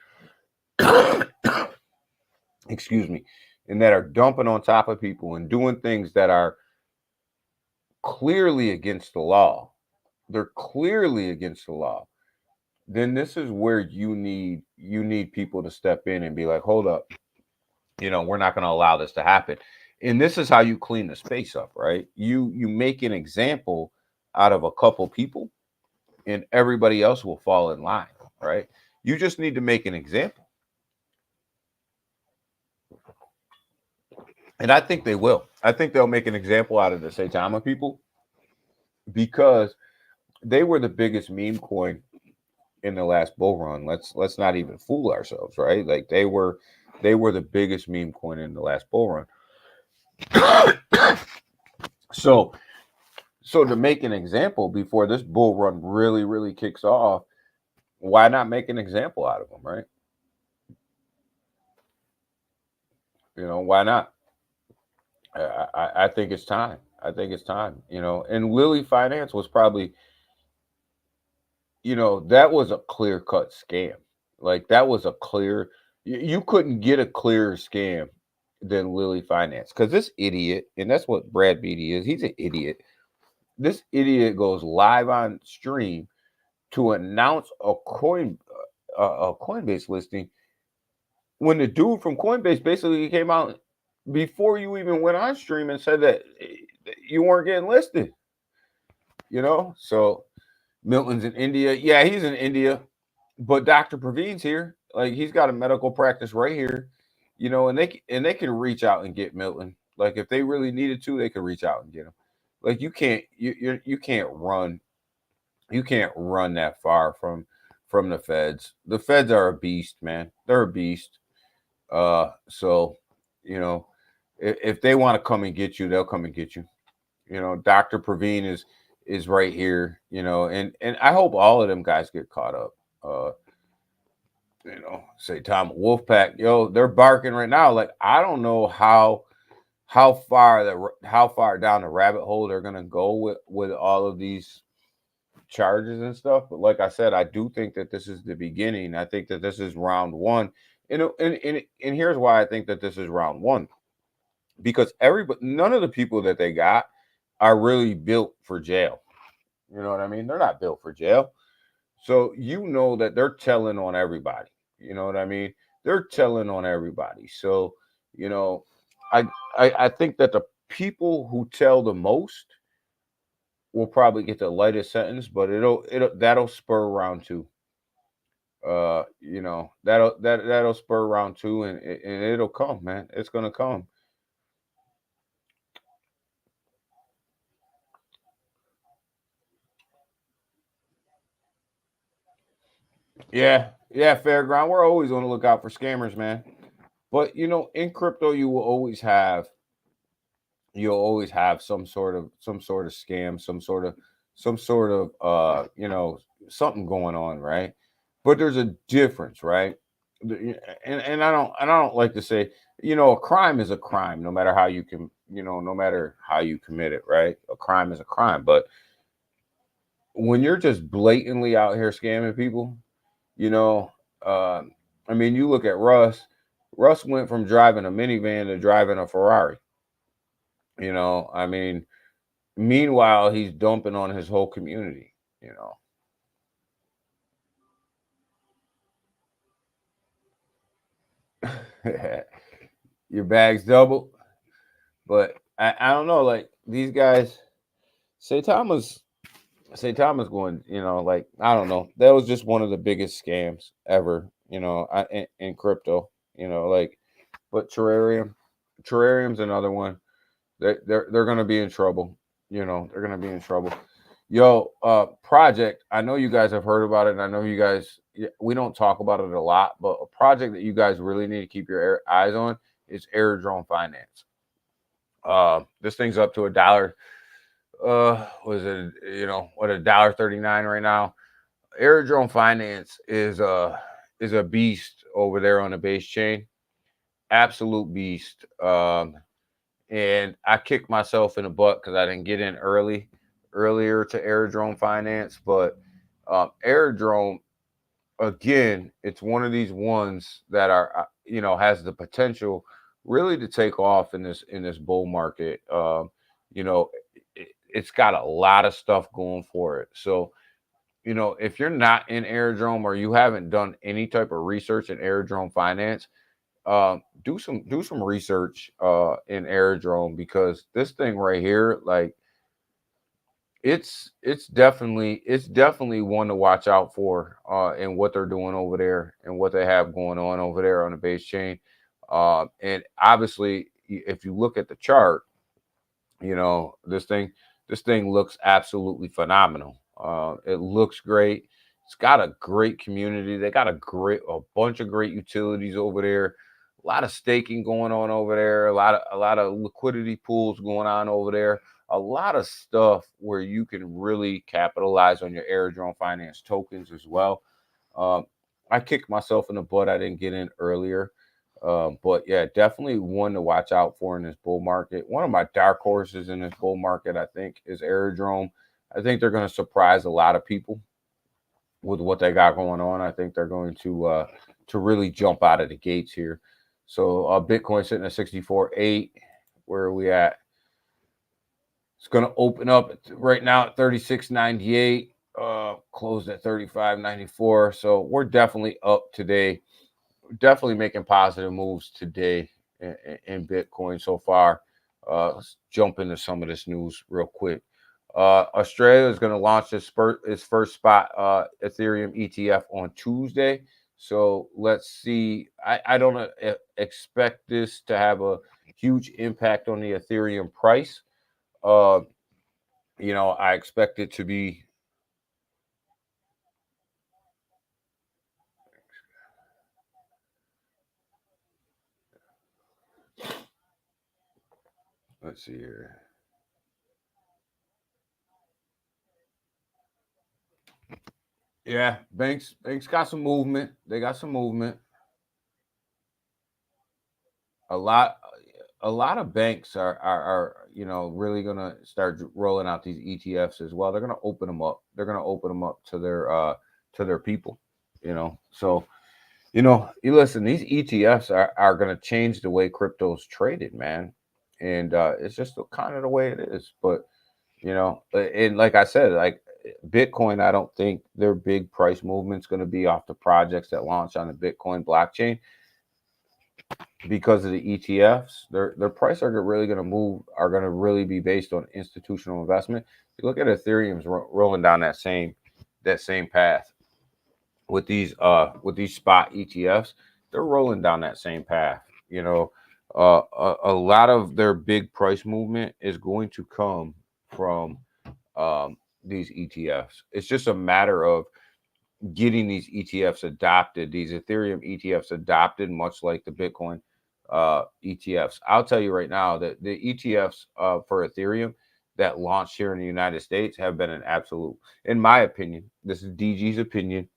excuse me, and that are dumping on top of people and doing things that are clearly against the law, they're clearly against the law, then this is where you need people to step in and be like, hold up, we're not going to allow this to happen. And this is how you clean the space up, right? You make an example out of a couple people and everybody else will fall in line, right? You just need to make an example. And I think they will. I think they'll make an example out of the Saitama people because they were the biggest meme coin in the last bull run. Let's not even fool ourselves, right? Like they were the biggest meme coin in the last bull run. So to make an example before this bull run really, really kicks off, why not make an example out of them, right? Why not? I think it's time. I think it's time, and Lily Finance was probably, that was a clear-cut scam. Like that was a clear, you couldn't get a clearer scam than Lily Finance because this idiot, and that's what Brad Beatty is, he's an idiot. This idiot goes live on stream to announce a Coinbase listing when the dude from Coinbase basically came out before you even went on stream and said that you weren't getting listed. So Milton's in India. Yeah, he's in India, but Dr. Praveen's here. Like he's got a medical practice right here, and they can reach out and get Milton. Like if they really needed to, they could reach out and get him. Like you can't run that far from the feds. The feds are a beast, man. They're a beast. So if they want to come and get you, they'll come and get you. Dr. Praveen is right here, and I hope all of them guys get caught up. Saitama Wolfpack, they're barking right now. Like I don't know how far down the rabbit hole they're gonna go with all of these charges and stuff. But like I said, I do think that this is the beginning. I think that this is round one. And here's why I think that this is round one. Because none of the people that they got are really built for jail. You know what I mean? They're not built for jail. So that they're telling on everybody. You know what I mean? They're telling on everybody. So, I think that the people who tell the most will probably get the lightest sentence, but that'll spur round two. That'll spur round two, and it'll come, man. It's gonna come. Yeah, Fairground. We're always on the lookout for scammers, man. But in crypto, you'll always have some sort of scam, some sort of something going on, right? But there's a difference, right? And I don't like to say, a crime is a crime, no matter how you can, no matter how you commit it, right? A crime is a crime. But when you're just blatantly out here scamming people, I mean, you look at Russ. Russ went from driving a minivan to driving a Ferrari. I mean, meanwhile, he's dumping on his whole community, Your bag's doubled. But I don't know, like these guys, Saitama's going, like, I don't know. That was just one of the biggest scams ever, in crypto, like, but Terrarium's another one. They're going to be in trouble. They're going to be in trouble. Yo, project, I know you guys have heard about it, and I know you guys, we don't talk about it a lot, but a project that you guys really need to keep your eyes on is Airdrone Finance. This thing's up to $1. Was it, $1.39 right now? Airdrone Finance is a beast over there on the base chain. Absolute beast. and I kicked myself in the butt because I didn't get in earlier to Aerodrome Finance. But Aerodrome, again, it's one of these ones that are has the potential really to take off in this bull market. It's got a lot of stuff going for it. So if you're not in Aerodrome or you haven't done any type of research in Aerodrome Finance, do some research in Aerodrome, because this thing right here, like, it's definitely one to watch out for in what they're doing over there and what they have going on over there on the base chain. And obviously, if you look at the chart, this thing looks absolutely phenomenal. It looks great. It's got a great community. They got a bunch of great utilities over there. A lot of staking going on over there. A lot of liquidity pools going on over there. A lot of stuff where you can really capitalize on your Aerodrome Finance tokens as well. I kicked myself in the butt. I didn't get in earlier. But yeah, definitely one to watch out for in this bull market. One of my dark horses in this bull market, I think, is Aerodrome. I think they're going to surprise a lot of people with what they got going on. I think they're going to really jump out of the gates here. So Bitcoin sitting at 64.8. Where are we at? It's going to open up right now at 36.98. Closed at 35.94. So we're definitely up today. Definitely making positive moves today in Bitcoin so far. Let's jump into some of this news real quick. Australia is going to launch its first spot Ethereum ETF on Tuesday. So let's see. I don't expect this to have a huge impact on the Ethereum price. I expect it to be. Let's see here. Yeah, banks got some movement. They got some movement. A lot of banks are really gonna start rolling out these ETFs as well. They're gonna open them up. They're gonna open them up to their people. So you listen. These ETFs are gonna change the way crypto's traded, man. And it's just kind of the way it is. But and like I said, like Bitcoin, I don't think their big price movement's going to be off the projects that launch on the Bitcoin blockchain, because of the ETFs. Their price are really going to really be based on institutional investment. You look at Ethereum's rolling down that same path with these spot ETFs. They're rolling down that same path. A lot of their big price movement is going to come from these ETFs. It's just a matter of getting these ETFs adopted, these Ethereum ETFs adopted, much like the Bitcoin ETFs. I'll tell you right now that the ETFs for Ethereum that launched here in the United States have been an absolute, in my opinion, this is DG's opinion,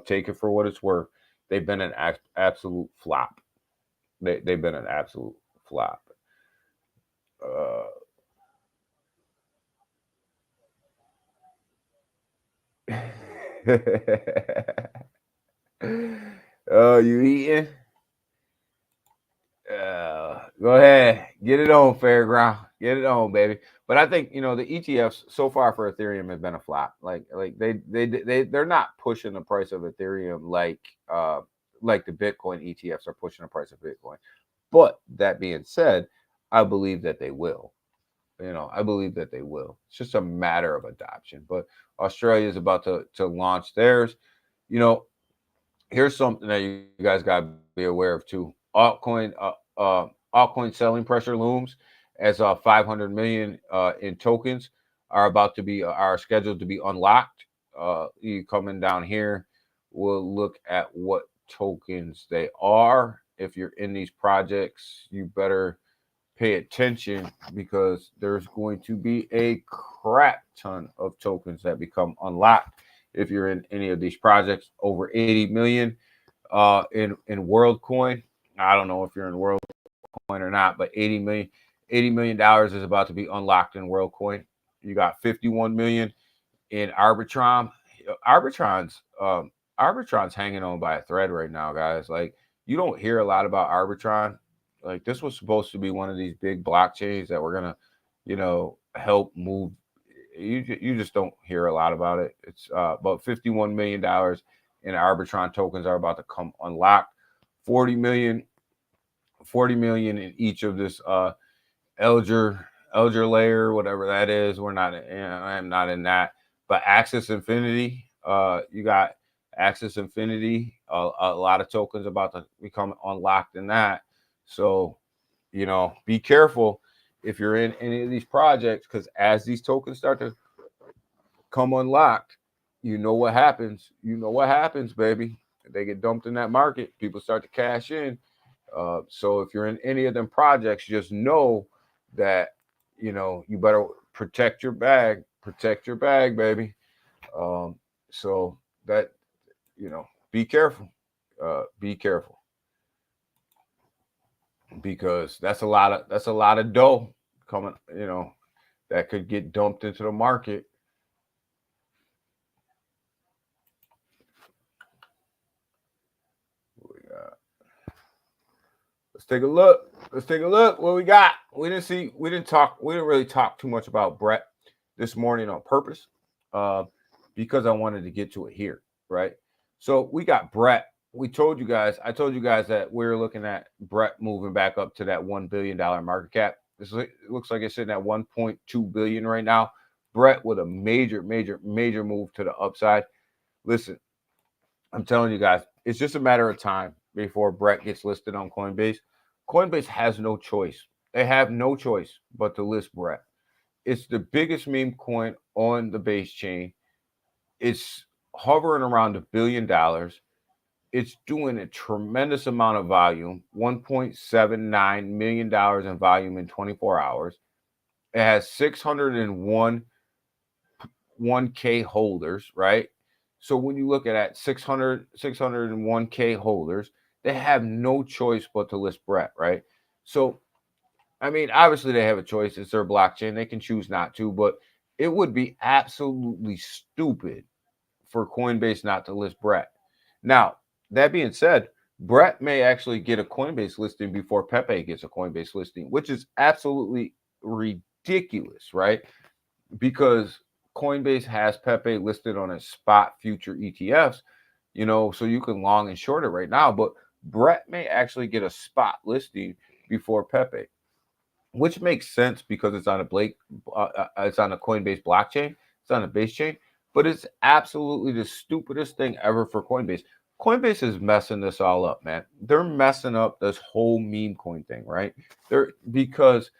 take it for what it's worth, they've been an absolute flop. They've been an absolute flop. Oh, you eating? Go ahead, get it on, Fairground. Get it on, baby. But I think the ETFs so far for Ethereum have been a flop. Like they're not pushing the price of Ethereum like the Bitcoin ETFs are pushing the price of Bitcoin. But that being said, I believe that they will. I believe that they will. It's just a matter of adoption. But Australia is about to launch theirs. Here's something that you guys got to be aware of too. Altcoin selling pressure looms as 500 million in tokens are scheduled to be unlocked. You coming down here, we'll look at what tokens they are. If you're in these projects, you better pay attention, because there's going to be a crap ton of tokens that become unlocked if you're in any of these projects. Over 80 million in WorldCoin. I don't know if you're in WorldCoin or not, but 80 million. $80 million is about to be unlocked in WorldCoin. You got 51 million in Arbitron. Arbitron's hanging on by a thread right now, guys. Like, you don't hear a lot about Arbitron. Like, this was supposed to be one of these big blockchains that we're gonna, help move. You just don't hear a lot about it. It's about $51 million in Arbitron tokens are about to come unlocked. 40 million in each of this Elger layer, whatever that is. I'm not in that. But Axis Infinity, you got Axis Infinity, a lot of tokens about to become unlocked in that. So, be careful if you're in any of these projects, because as these tokens start to come unlocked, you know what happens. You know what happens, baby. They get dumped in that market. People start to cash in. So if you're in any of them projects, just know that, you better protect your bag. Protect your bag, baby. So that, be careful. Be careful. Because that's a lot of dough coming, that could get dumped into the market. Let's take a look. What we got? We didn't really talk too much about Brett this morning on purpose, because I wanted to get to it here, right? So we got Brett. I told you guys that we're looking at Brett moving back up to that $1 billion market cap. It looks like it's sitting at 1.2 billion right now. Brett with a major move to the upside. Listen, I'm telling you guys, it's just a matter of time before Brett gets listed on Coinbase. Coinbase has no choice. They have no choice but to list Brett. It's the biggest meme coin on the base chain. It's hovering around $1 billion. It's doing a tremendous amount of volume, $1.79 million in volume in 24 hours. It has 601K holders, right? So when you look at that, 601K holders, they have no choice but to list Brett, right? So, I mean, obviously they have a choice. It's their blockchain. They can choose not to, but it would be absolutely stupid for Coinbase not to list Brett. Now, that being said, Brett may actually get a Coinbase listing before Pepe gets a Coinbase listing, which is absolutely ridiculous, right? Because Coinbase has Pepe listed on its spot future ETFs, so you can long and short it right now. But Brett may actually get a spot listing before Pepe, which makes sense because it's on a Coinbase blockchain. It's on a base chain, but it's absolutely the stupidest thing ever for Coinbase. Coinbase is messing this all up, man. They're messing up this whole meme coin thing, right? Because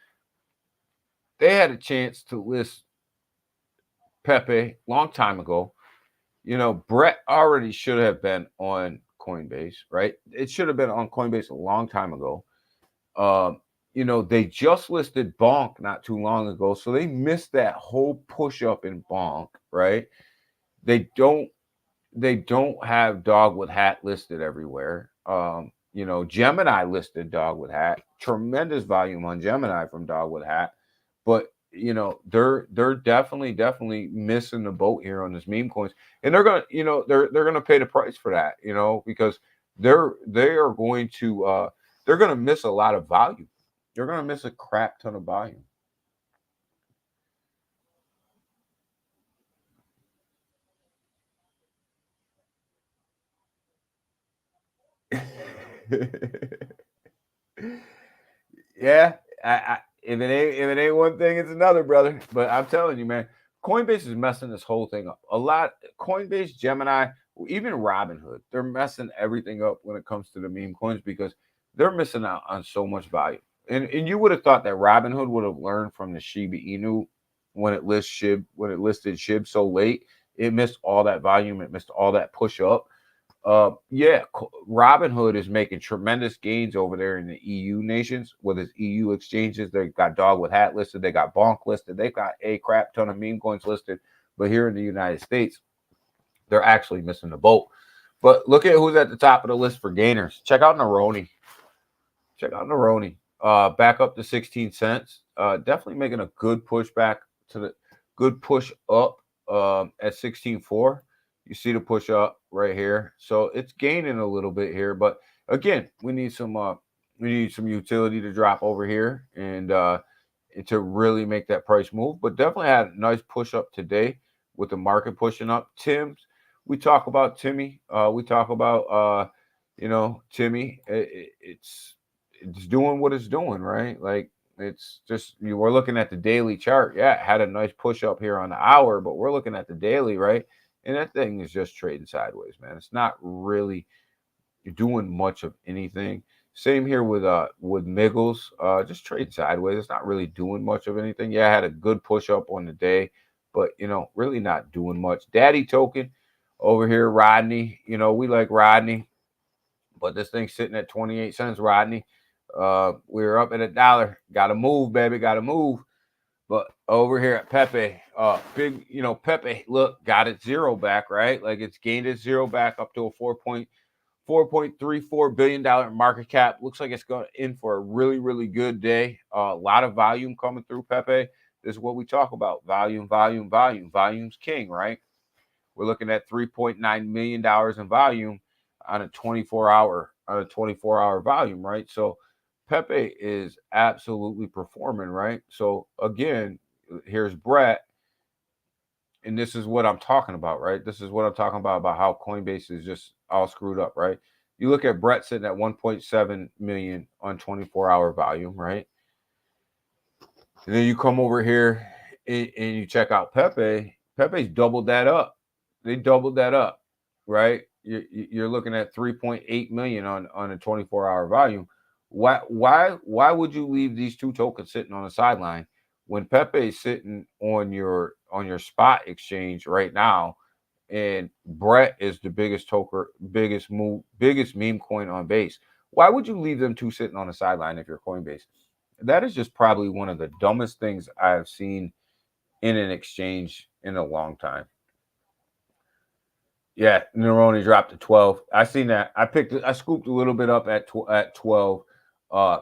they had a chance to list Pepe long time ago. Brett already should have been on Coinbase, right? It should have been on Coinbase a long time ago. They just listed Bonk not too long ago, so they missed that whole push up in Bonk, right? They don't have Dog with Hat listed everywhere. Gemini listed Dog with Hat. Tremendous volume on Gemini from Dog with Hat. But they're definitely missing the boat here on this meme coins. And they're gonna, they're gonna pay the price for that, because they're going to miss a lot of volume. They're gonna miss a crap ton of volume. Yeah, if it ain't one thing, it's another, brother. But I'm telling you, man, Coinbase is messing this whole thing up. A lot. Coinbase, Gemini, even Robinhood, they're messing everything up when it comes to the meme coins because they're missing out on so much value. And you would have thought that Robinhood would have learned from the Shiba Inu when it listed SHIB so late. It missed all that volume. It missed all that push up. Robinhood is making tremendous gains over there in the EU nations with its EU exchanges. They got Dog with Hat listed. They got Bonk listed. They've got a crap ton of meme coins listed. But here in the United States, they're actually missing the boat. But look at who's at the top of the list for gainers. Check out Neroni. back up to 16 cents. Definitely making a good push back to the good push up at 16.4. You see the push up right here. So it's gaining a little bit here, but again, we need some utility to drop over here and to really make that price move. But definitely had a nice push up today with the market pushing up. Tim's, we talk about Timmy. We talk about Timmy. It's doing what it's doing, right? Like it's just we're looking at the daily chart. Yeah, it had a nice push up here on the hour, but we're looking at the daily, right? And that thing is just trading sideways, man. It's not really doing much of anything. Same here with Miggles, just trading sideways. It's not really doing much of anything. Yeah, I had a good push up on the day, but really not doing much. Daddy token over here, Rodney. We like Rodney, but this thing's sitting at 28 cents, Rodney. We're up at $1. Gotta move, baby, gotta move. But over here at Pepe, big, Pepe, look, got its zero back, right? Like it's gained its zero back up to a $4.34 billion market cap. Looks like it's going in for a really, really good day. A lot of volume coming through Pepe. This is what we talk about. Volume, volume, volume. Volume's king, right? We're looking at $3.9 million in volume on a 24-hour volume, right? So Pepe is absolutely performing, right? So again, here's Brett, and this is what I'm talking about, right? This is what I'm talking about how Coinbase is just all screwed up, right? You look at Brett sitting at 1.7 million on 24-hour volume, right? And then you come over here and you check out Pepe. Pepe's doubled that up. They doubled that up, right? You're looking at 3.8 million on a 24-hour volume. Why would you leave these two tokens sitting on the sideline when Pepe is sitting on your spot exchange right now, and Brett is the biggest biggest meme coin on base? Why would you leave them two sitting on the sideline if you're Coinbase? That is just probably one of the dumbest things I've seen in an exchange in a long time. Yeah, Neroni dropped to 12. I seen that. I scooped a little bit up at 12.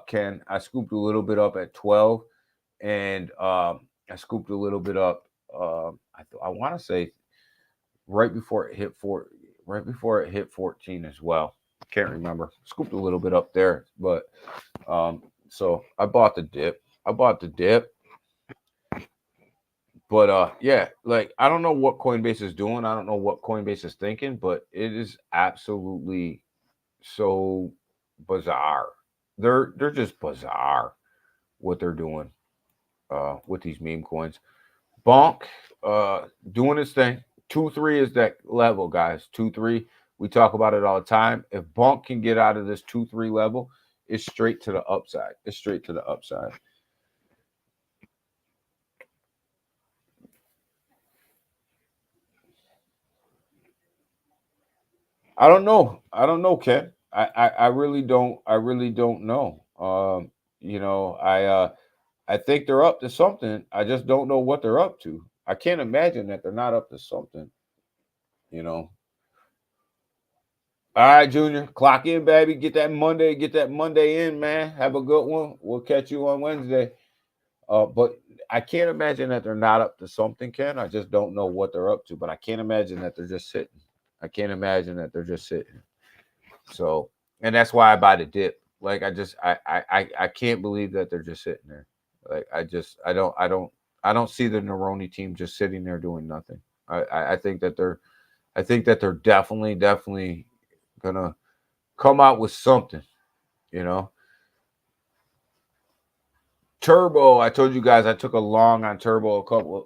Ken, I scooped a little bit up at 12, and I scooped a little bit up. I want to say right before it hit 14 as well. Can't remember. Scooped a little bit up there, but so I bought the dip. But yeah, like I don't know what Coinbase is doing. I don't know what Coinbase is thinking, but it is absolutely so bizarre. They're just bizarre what they're doing with these meme coins. Bonk doing his thing. 2-3 is that level, guys. 2-3. We talk about it all the time. If Bonk can get out of this 2-3 level, it's straight to the upside. It's straight to the upside. I don't know, Ken. I really don't. I really don't know. I think they're up to something. I just don't know what they're up to. I can't imagine that they're not up to something. All right, Junior, clock in, baby. Get that Monday in, man. Have a good one. We'll catch you on Wednesday. But I can't imagine that they're not up to something, Ken. I just don't know what they're up to. But I can't imagine that they're just sitting. I can't imagine that they're just sitting. So, and that's why I buy the dip. Like I can't believe that they're just sitting there. Like I don't see the Neroni team just sitting there doing nothing. I think that they're definitely gonna come out with something, Turbo, I told you guys I took a long on Turbo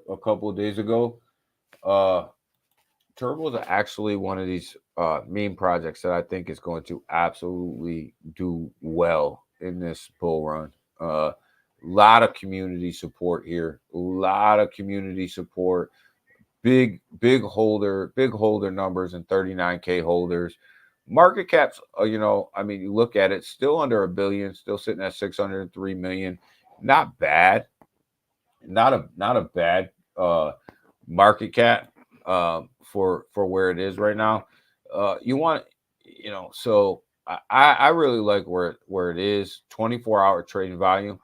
a couple of days ago. Turbo is actually one of these meme projects that I think is going to absolutely do well in this bull run. A lot of community support here. A lot of community support. Big holder numbers and 39K holders. Market caps, you look at it, still under $1 billion, still sitting at 603 million. Not bad. Not a bad market cap for where it is right now. You want, so I really like where it is. 24-hour trading volume,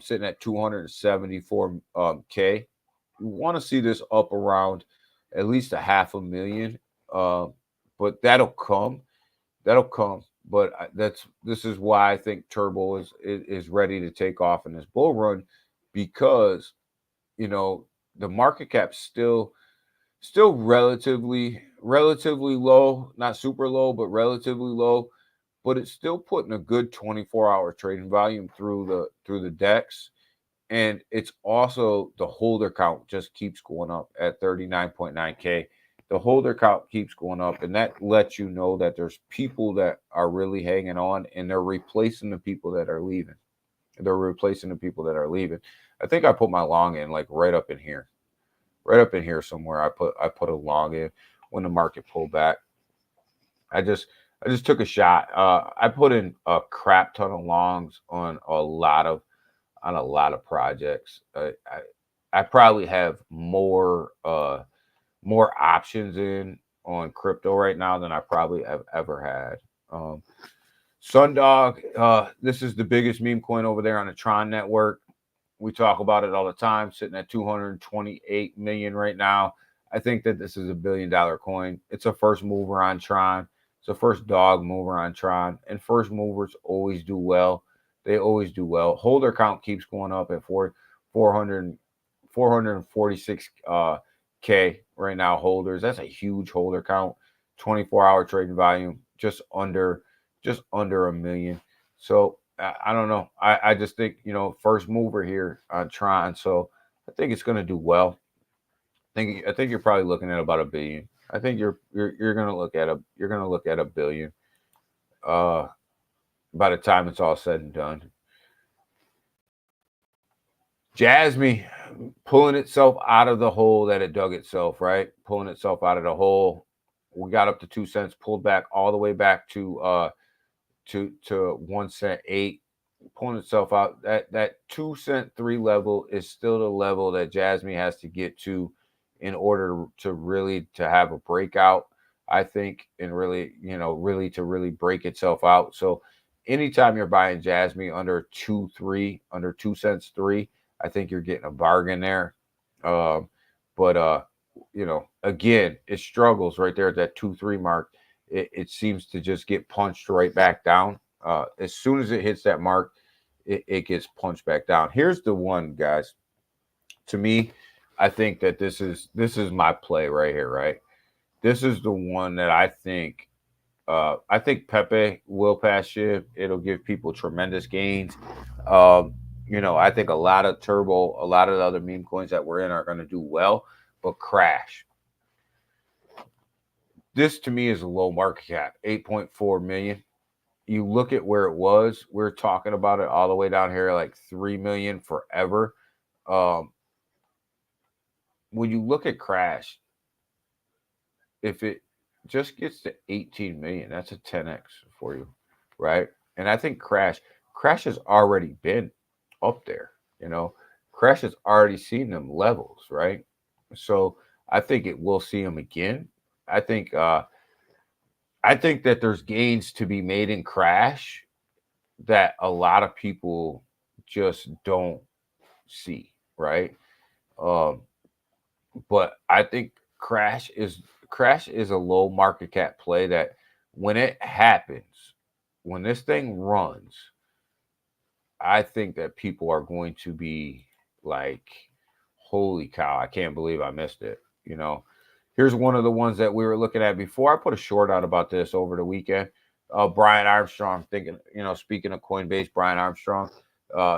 sitting at 274 K. You want to see this up around at least a half a million. But that'll come. That'll come. But this is why I think Turbo is ready to take off in this bull run, because the market cap's still relatively low, not super low, but relatively low. But it's still putting a good 24-hour trading volume through the DEX. And it's also the holder count just keeps going up at 39.9K. The holder count keeps going up, and that lets you know that there's people that are really hanging on, and they're replacing the people that are leaving. I think I put my long in like right up in here somewhere. I put a long in when the market pulled back. I just took a shot. I put in a crap ton of longs on a lot of projects. I probably have more options in on crypto right now than I probably have ever had. Sundog, this is the biggest meme coin over there on the Tron network. We talk about it all the time, sitting at 228 million right now. I think that this is $1 billion coin. It's a first mover on Tron. It's a first dog mover on Tron, and first movers always do well. They always do well. Holder count keeps going up at 446 K right now. Holders. That's a huge holder count. 24-hour trading volume just under a million. So I don't know. I just think first mover here on Tron. So I think it's going to do well. I think you're probably looking at about $1 billion. I think you're going to look at $1 billion. By the time it's all said and done. Jasmy pulling itself out of the hole that it dug itself, right? Pulling itself out of the hole. We got up to 2 cents, pulled back all the way back to 1 cent 8, pulling itself out. That 2 cent 3 level is still the level that Jasmy has to get to in order to really to have a breakout, I think, and really to break itself out. So anytime you're buying Jasmy under 2 cents 3, I think you're getting a bargain there. But again, it struggles right there at that 2-3 mark. It seems to just get punched right back down. As soon as it hits that mark, it gets punched back down. Here's the one, guys. To me, I think that this is my play right here, right? This is the one that I think Pepe will pass Shiv. It'll give people tremendous gains. I think a lot of Turbo, a lot of the other meme coins that we're in are going to do well, but crash. This to me is a low market cap, 8.4 million. You look at where it was. We're talking about it all the way down here, like 3 million forever. When you look at crash, if it just gets to 18 million, that's a 10x for you, right? And I think crash has already been up there. Crash has already seen them levels, right? So I think it will see them again. I think that there's gains to be made in crash that a lot of people just don't see, right? But I think crash is a low market cap play that when it happens, when this thing runs, I think that people are going to be like, holy cow, I can't believe I missed it. Here's one of the ones that we were looking at before. I put a short out about this over the weekend. Brian Armstrong, speaking of Coinbase, Brian Armstrong,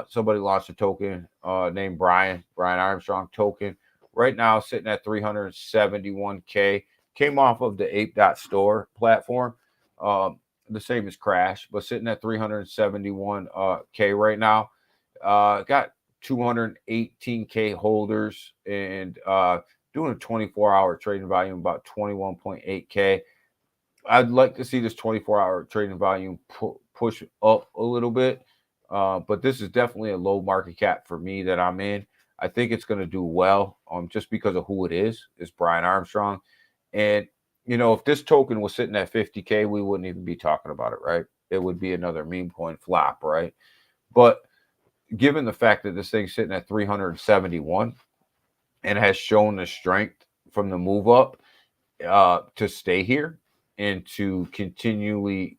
somebody launched a token named Brian Armstrong token. Right now, sitting at 371K. Came off of the Ape.store platform. The same as Crash, but sitting at 371K right now. Got 218K holders and doing a 24-hour trading volume about 21.8K. I'd like to see this 24-hour trading volume push up a little bit, but this is definitely a low market cap for me that I'm in. I think it's going to do well just because of who it is. It's Brian Armstrong. And, you know, if this token was sitting at 50K, we wouldn't even be talking about it, right? It would be another meme coin flop, right? But given the fact that this thing's sitting at 371 and has shown the strength from the move up to stay here and to continually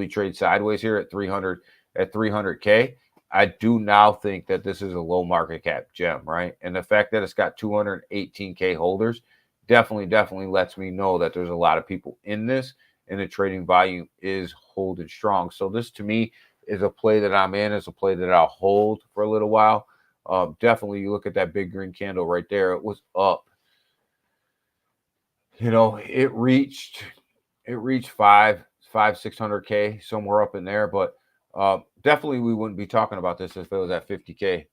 trade sideways here at 300K, I do now think that this is a low market cap gem, right? And the fact that it's got 218K holders definitely lets me know that there's a lot of people in this and the trading volume is holding strong. So this to me is a play that I'm in, is a play that I'll hold for a little while. Definitely, you look at that big green candle right there, it was up. You know, it reached 600K, somewhere up in there, but definitely we wouldn't be talking about this if it was at 50K.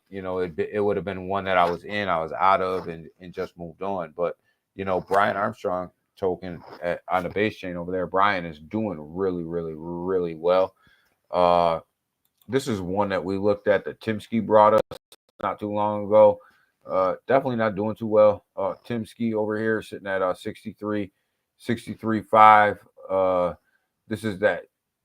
You know, it would have been one that I was in, I was out of, and just moved on. But you know, Brian Armstrong token on the base chain over there, Brian is doing really well. This is one that we looked at that Timsky brought us not too long ago. Definitely not doing too well. Timsky over here sitting at 63.5. This is that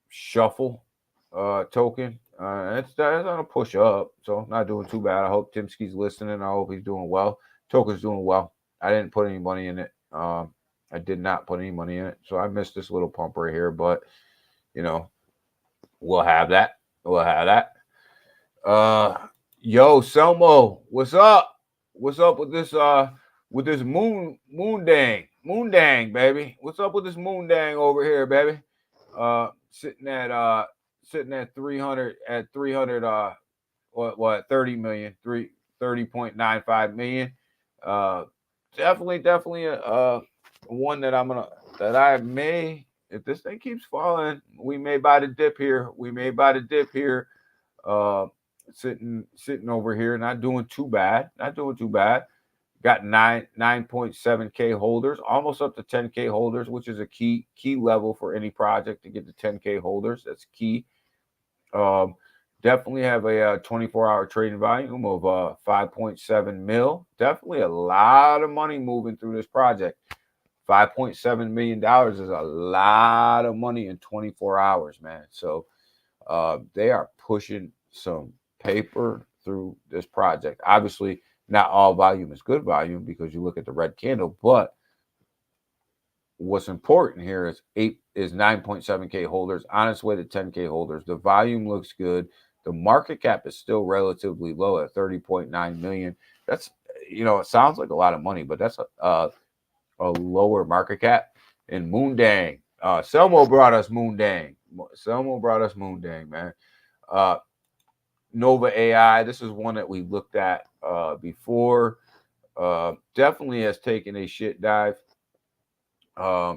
shuffle token. It's on a push up, so not doing too bad. I hope Timsky's listening. I hope he's doing well. Token's doing well. I didn't put any money in it. I did not put any money in it, so I missed this little pump right here. But you know, we'll have that. We'll have that. Yo, Selmo, what's up? What's up with this moon dang, baby? What's up with this moon dang over here, baby? Sitting at 300 what 30 million, 30.95 million. Definitely one that I may, if this thing keeps falling, we may buy the dip here. Sitting over here, not doing too bad. Got 9.7K holders, almost up to 10K holders, which is a key level for any project to get to 10K holders. That's key. Definitely have a 24-hour trading volume of 5.7 mil. Definitely a lot of money moving through this project. $5.7 million is a lot of money in 24 hours, man. So they are pushing some paper through this project. Obviously, not all volume is good volume because you look at the red candle, but what's important here is 9.7K holders on its way to 10K holders. The volume looks good. The market cap is still relatively low at 30.9 million. That's, you know, it sounds like a lot of money, but that's a lower market cap. And Moondang, Selmo brought us Moondang. Man. Nova AI, this is one that we looked at before. Definitely has taken a shit dive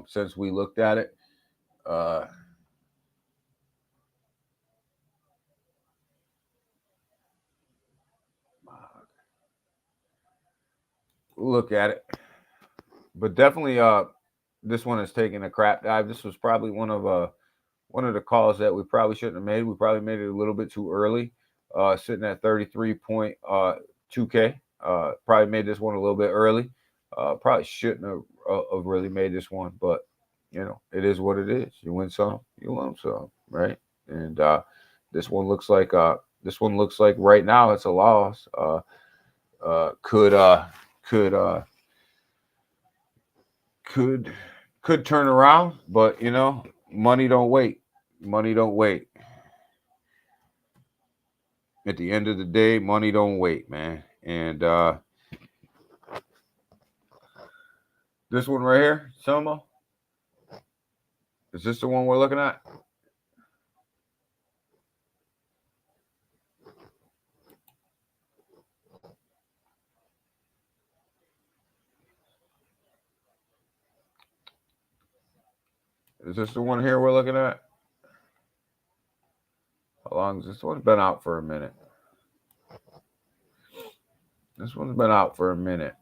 since we looked at it. Look at it, but definitely this one is taking a crap dive. This was probably one of the calls that we probably shouldn't have made. We probably made it a little bit too early, sitting at 33.2K. Probably made this one a little bit early. Probably shouldn't have really made this one, but you know, it is what it is. You win some, you lose some, right? And this one looks like right now it's a loss. Could turn around, but you know, money don't wait. At the end of the day, money don't wait, man. And this one right here, Selma, is this the one we're looking at? Is this the one here we're looking at? How long has this one's been out for a minute? This one's been out for a minute.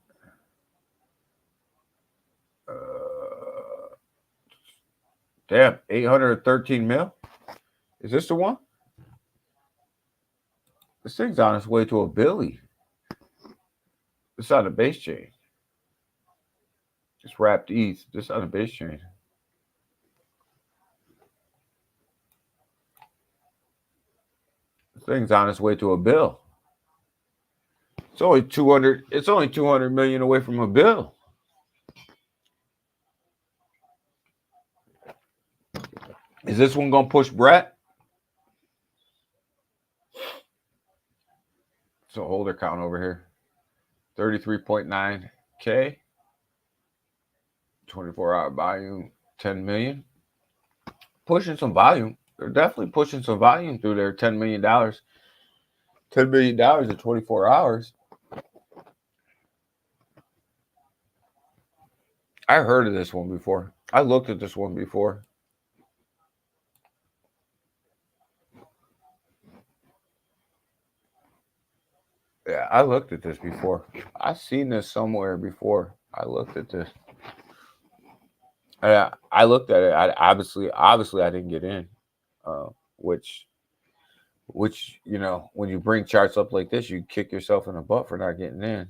Damn, 813 mil. Is this the one? This thing's on its way to $1 billion. It's on the base chain. It's wrapped ETH. This on a base chain. This thing's on its way to a bill. It's only 200. It's only 200 million away from a bill. Is this one gonna push Brett? So holder count over here, 33.9K. 24-hour volume, 10 million. Pushing some volume. They're definitely pushing some volume through their $10 million. $10 million in 24 hours. I heard of this one before. I looked at this one before. Yeah, I looked at this before. I've seen this somewhere before. I looked at this. I looked at it. I obviously I didn't get in, which you know, when you bring charts up like this, you kick yourself in the butt for not getting in.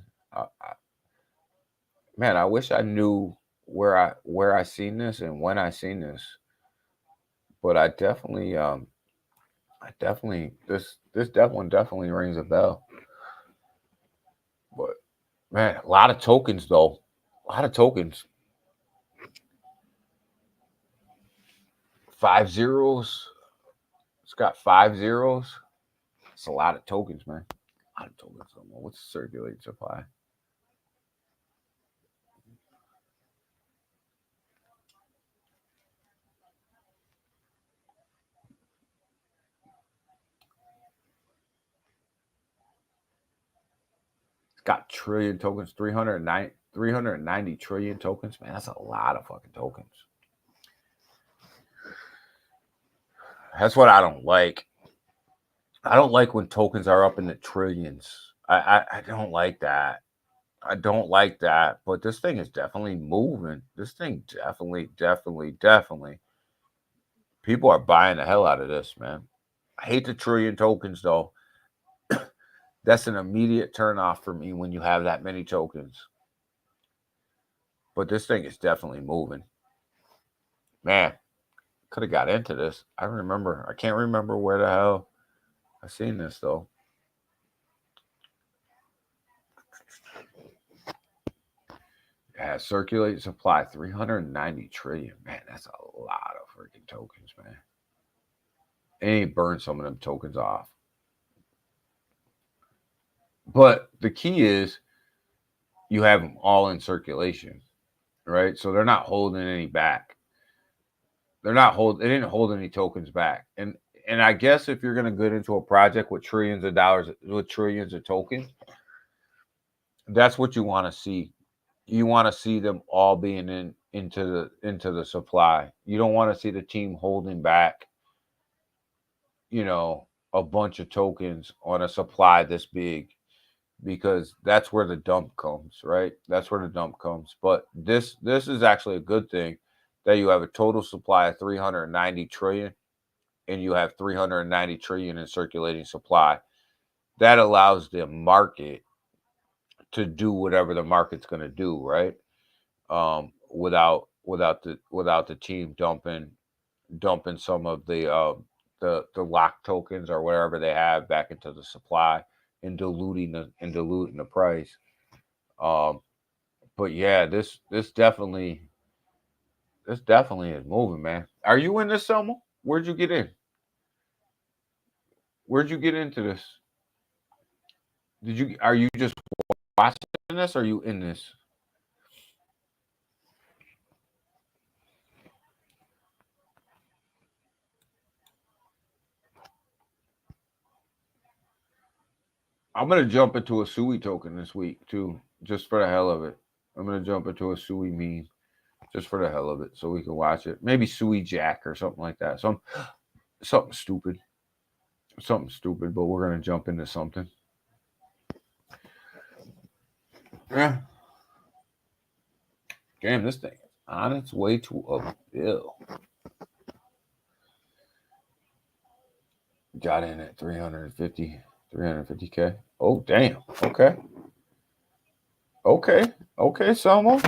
Man, I wish I knew where I seen this and when I seen this, but I definitely this one definitely rings a bell. But man, a lot of tokens though, a lot of tokens. 5 zeros. It's got 5 zeros. It's a lot of tokens, man. A lot of tokens. What's the circulating supply? It's got trillion tokens, 390 trillion tokens. Man, that's a lot of fucking tokens. That's what I don't like. I don't like when tokens are up in the trillions. I don't like that. I don't like that. But this thing is definitely moving. This thing definitely. People are buying the hell out of this, man. I hate the trillion tokens, though. That's an immediate turnoff for me when you have that many tokens. But this thing is definitely moving. Man, could have got into this. I can't remember where the hell I seen this, though. Yeah, circulating supply, 390 trillion. Man, that's a lot of freaking tokens, man. And burn some of them tokens off. But the key is you have them all in circulation, right? So they're not holding any back. They didn't hold any tokens back. And I guess if you're going to get into a project with trillions of dollars, with trillions of tokens, that's what you want to see. You want to see them all being into the supply. You don't want to see the team holding back, you know, a bunch of tokens on a supply this big, because that's where the dump comes, right? That's where the dump comes. But this is actually a good thing that you have a total supply of 390 trillion and you have 390 trillion in circulating supply. That allows the market to do whatever the market's going to do, right? Without the team dumping some of the lock tokens or whatever they have back into the supply and diluting the price. But yeah, this definitely is moving, man. Are you in this, Selma? Where'd you get in? Where'd you get into this? Are you just watching this, or are you in this? I'm gonna jump into a Sui token this week too, just for the hell of it. I'm gonna jump into a Sui meme, just for the hell of it, so we can watch it. Maybe Sui Jack or something like that. Something stupid. But we're gonna jump into something. Yeah. Damn, this thing is on its way to a bill. Got in at 350K. Oh, damn. Okay, Selma.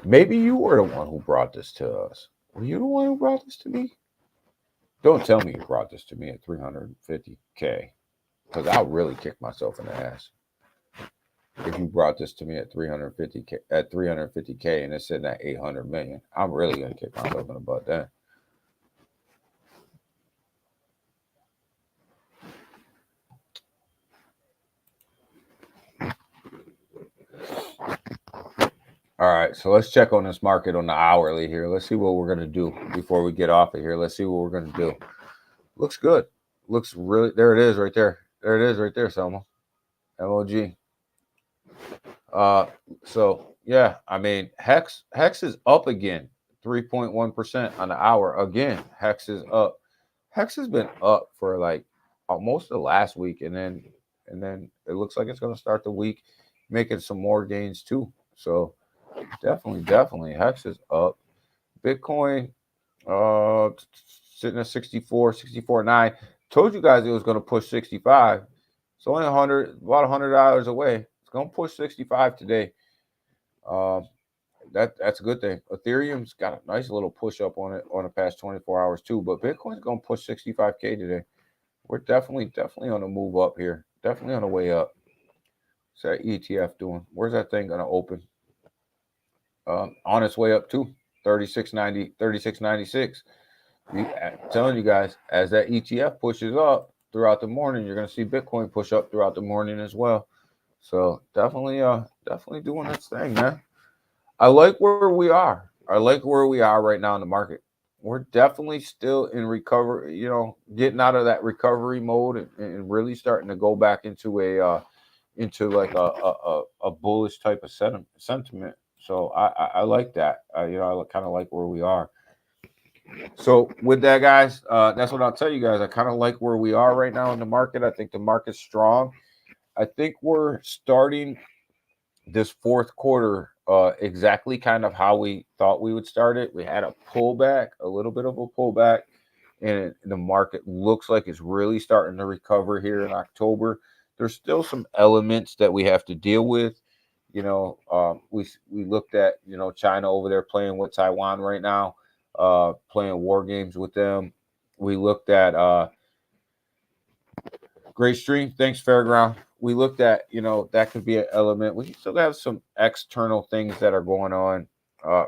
Maybe you were the one who brought this to us. Were you the one who brought this to me? Don't tell me you brought this to me at 350K, because I'll really kick myself in the ass if you brought this to me at 350K and it's sitting at 800 million. I'm really gonna kick myself in the butt then. All right, so let's check on this market on the hourly here. Let's see what we're gonna do before we get off of here. Let's see what we're gonna do. Looks good. Looks really. There it is, right there. There it is, right there, Selma. MOG. So yeah, I mean, Hex is up again, 3.1% on the hour. Again, Hex is up. Hex has been up for like almost the last week, and then it looks like it's gonna start the week making some more gains too. So definitely Hex is up. Bitcoin sitting at 64.9. Told you guys it was going to push 65. It's only about $100 away. It's going to push 65 today. That's a good thing. Ethereum's got a nice little push up on it on the past 24 hours too, but Bitcoin's going to push 65K today. We're definitely on the move up here. Definitely on the way up. What's that ETF doing? Where's that thing going to open? On its way up too. 36.90, 36.96. I'm telling you guys, as that ETF pushes up throughout the morning, you're going to see Bitcoin push up throughout the morning as well. So definitely doing its thing, man. I like where we are. I like where we are right now in the market. We're definitely still in recovery, getting out of that recovery mode and really starting to go back into a bullish type of sentiment. So I like that. I kind of like where we are. So with that, guys, that's what I'll tell you guys. I kind of like where we are right now in the market. I think the market's strong. I think we're starting this fourth quarter exactly kind of how we thought we would start it. We had a pullback, a little bit of a pullback, and the market looks like it's really starting to recover here in October. There's still some elements that we have to deal with. We looked at, China over there playing with Taiwan right now, playing war games with them. We looked at great stream. Thanks, Fairground. We looked at, that could be an element. We still have some external things that are going on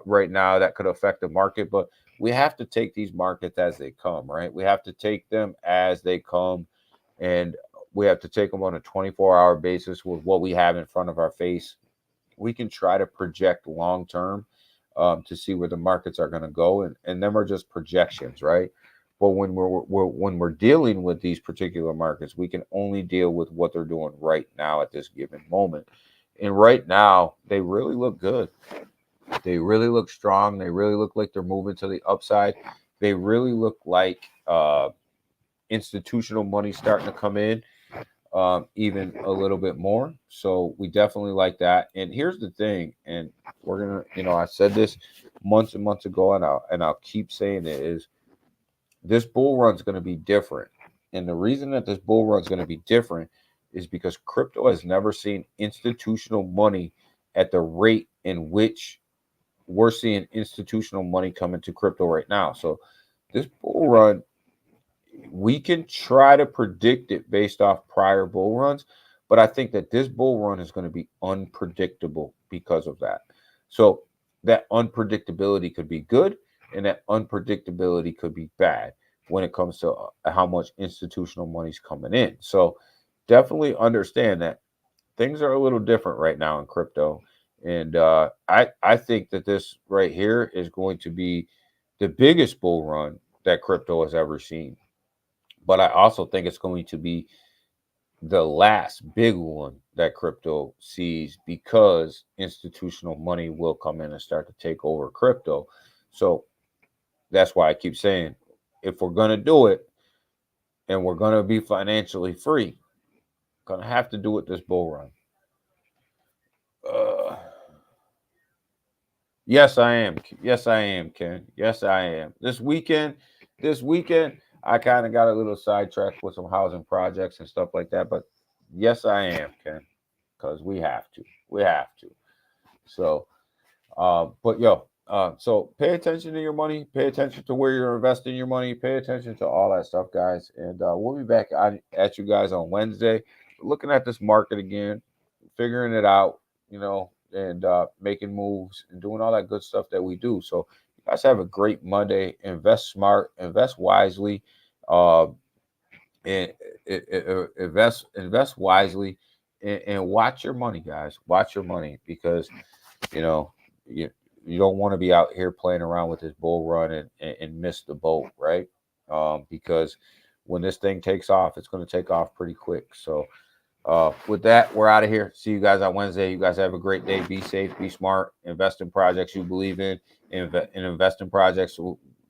right now that could affect the market, but we have to take these markets as they come, right? We have to take them as they come, and we have to take them on a 24-hour basis with what we have in front of our face. We can try to project long term to see where the markets are going to go, and them are just projections, right? But when we're dealing with these particular markets, we can only deal with what they're doing right now at this given moment. And right now, they really look good. They really look strong. They really look like they're moving to the upside. They really look like institutional money starting to come in even a little bit more. So we definitely like that. And here's the thing, and we're gonna, I said this months and months ago, and I'll keep saying it, is this bull run is going to be different. And the reason that this bull run is going to be different is because crypto has never seen institutional money at the rate in which we're seeing institutional money come into crypto right now. So this bull run, we can try to predict it based off prior bull runs, but I think that this bull run is going to be unpredictable because of that. So that unpredictability could be good, and that unpredictability could be bad when it comes to how much institutional money's coming in. So definitely understand that things are a little different right now in crypto. And I think that this right here is going to be the biggest bull run that crypto has ever seen. But I also think it's going to be the last big one that crypto sees, because institutional money will come in and start to take over crypto. So that's why I keep saying, if we're going to do it and we're going to be financially free, going to have to do it this bull run. Yes, I am. Yes, I am, Ken. Yes, I am. This weekend, I kind of got a little sidetracked with some housing projects and stuff like that. But yes, I am, Ken, because we have to. We have to. So So pay attention to your money, pay attention to where you're investing your money, pay attention to all that stuff, guys. And we'll be back at you guys on Wednesday, looking at this market again, figuring it out, and making moves and doing all that good stuff that we do. So you guys have a great Monday. Invest smart, invest wisely, uh, and invest wisely, and watch your money, guys. Watch your money, because you know you you don't want to be out here playing around with this bull run and miss the boat, right? Because when this thing takes off, it's going to take off pretty quick. So with that, we're out of here. See you guys on Wednesday. You guys have a great day. Be safe, be smart, invest in projects you believe in, and invest in projects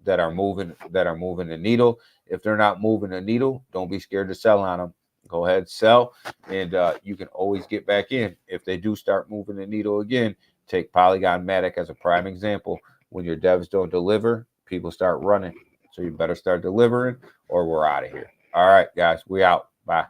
that are moving the needle. If they're not moving the needle, don't be scared to sell on them. Go ahead, sell, and you can always get back in if they do start moving the needle again. Take Polygon Matic as a prime example. When your devs don't deliver, people start running. So you better start delivering, or we're out of here. All right, guys, we out. Bye.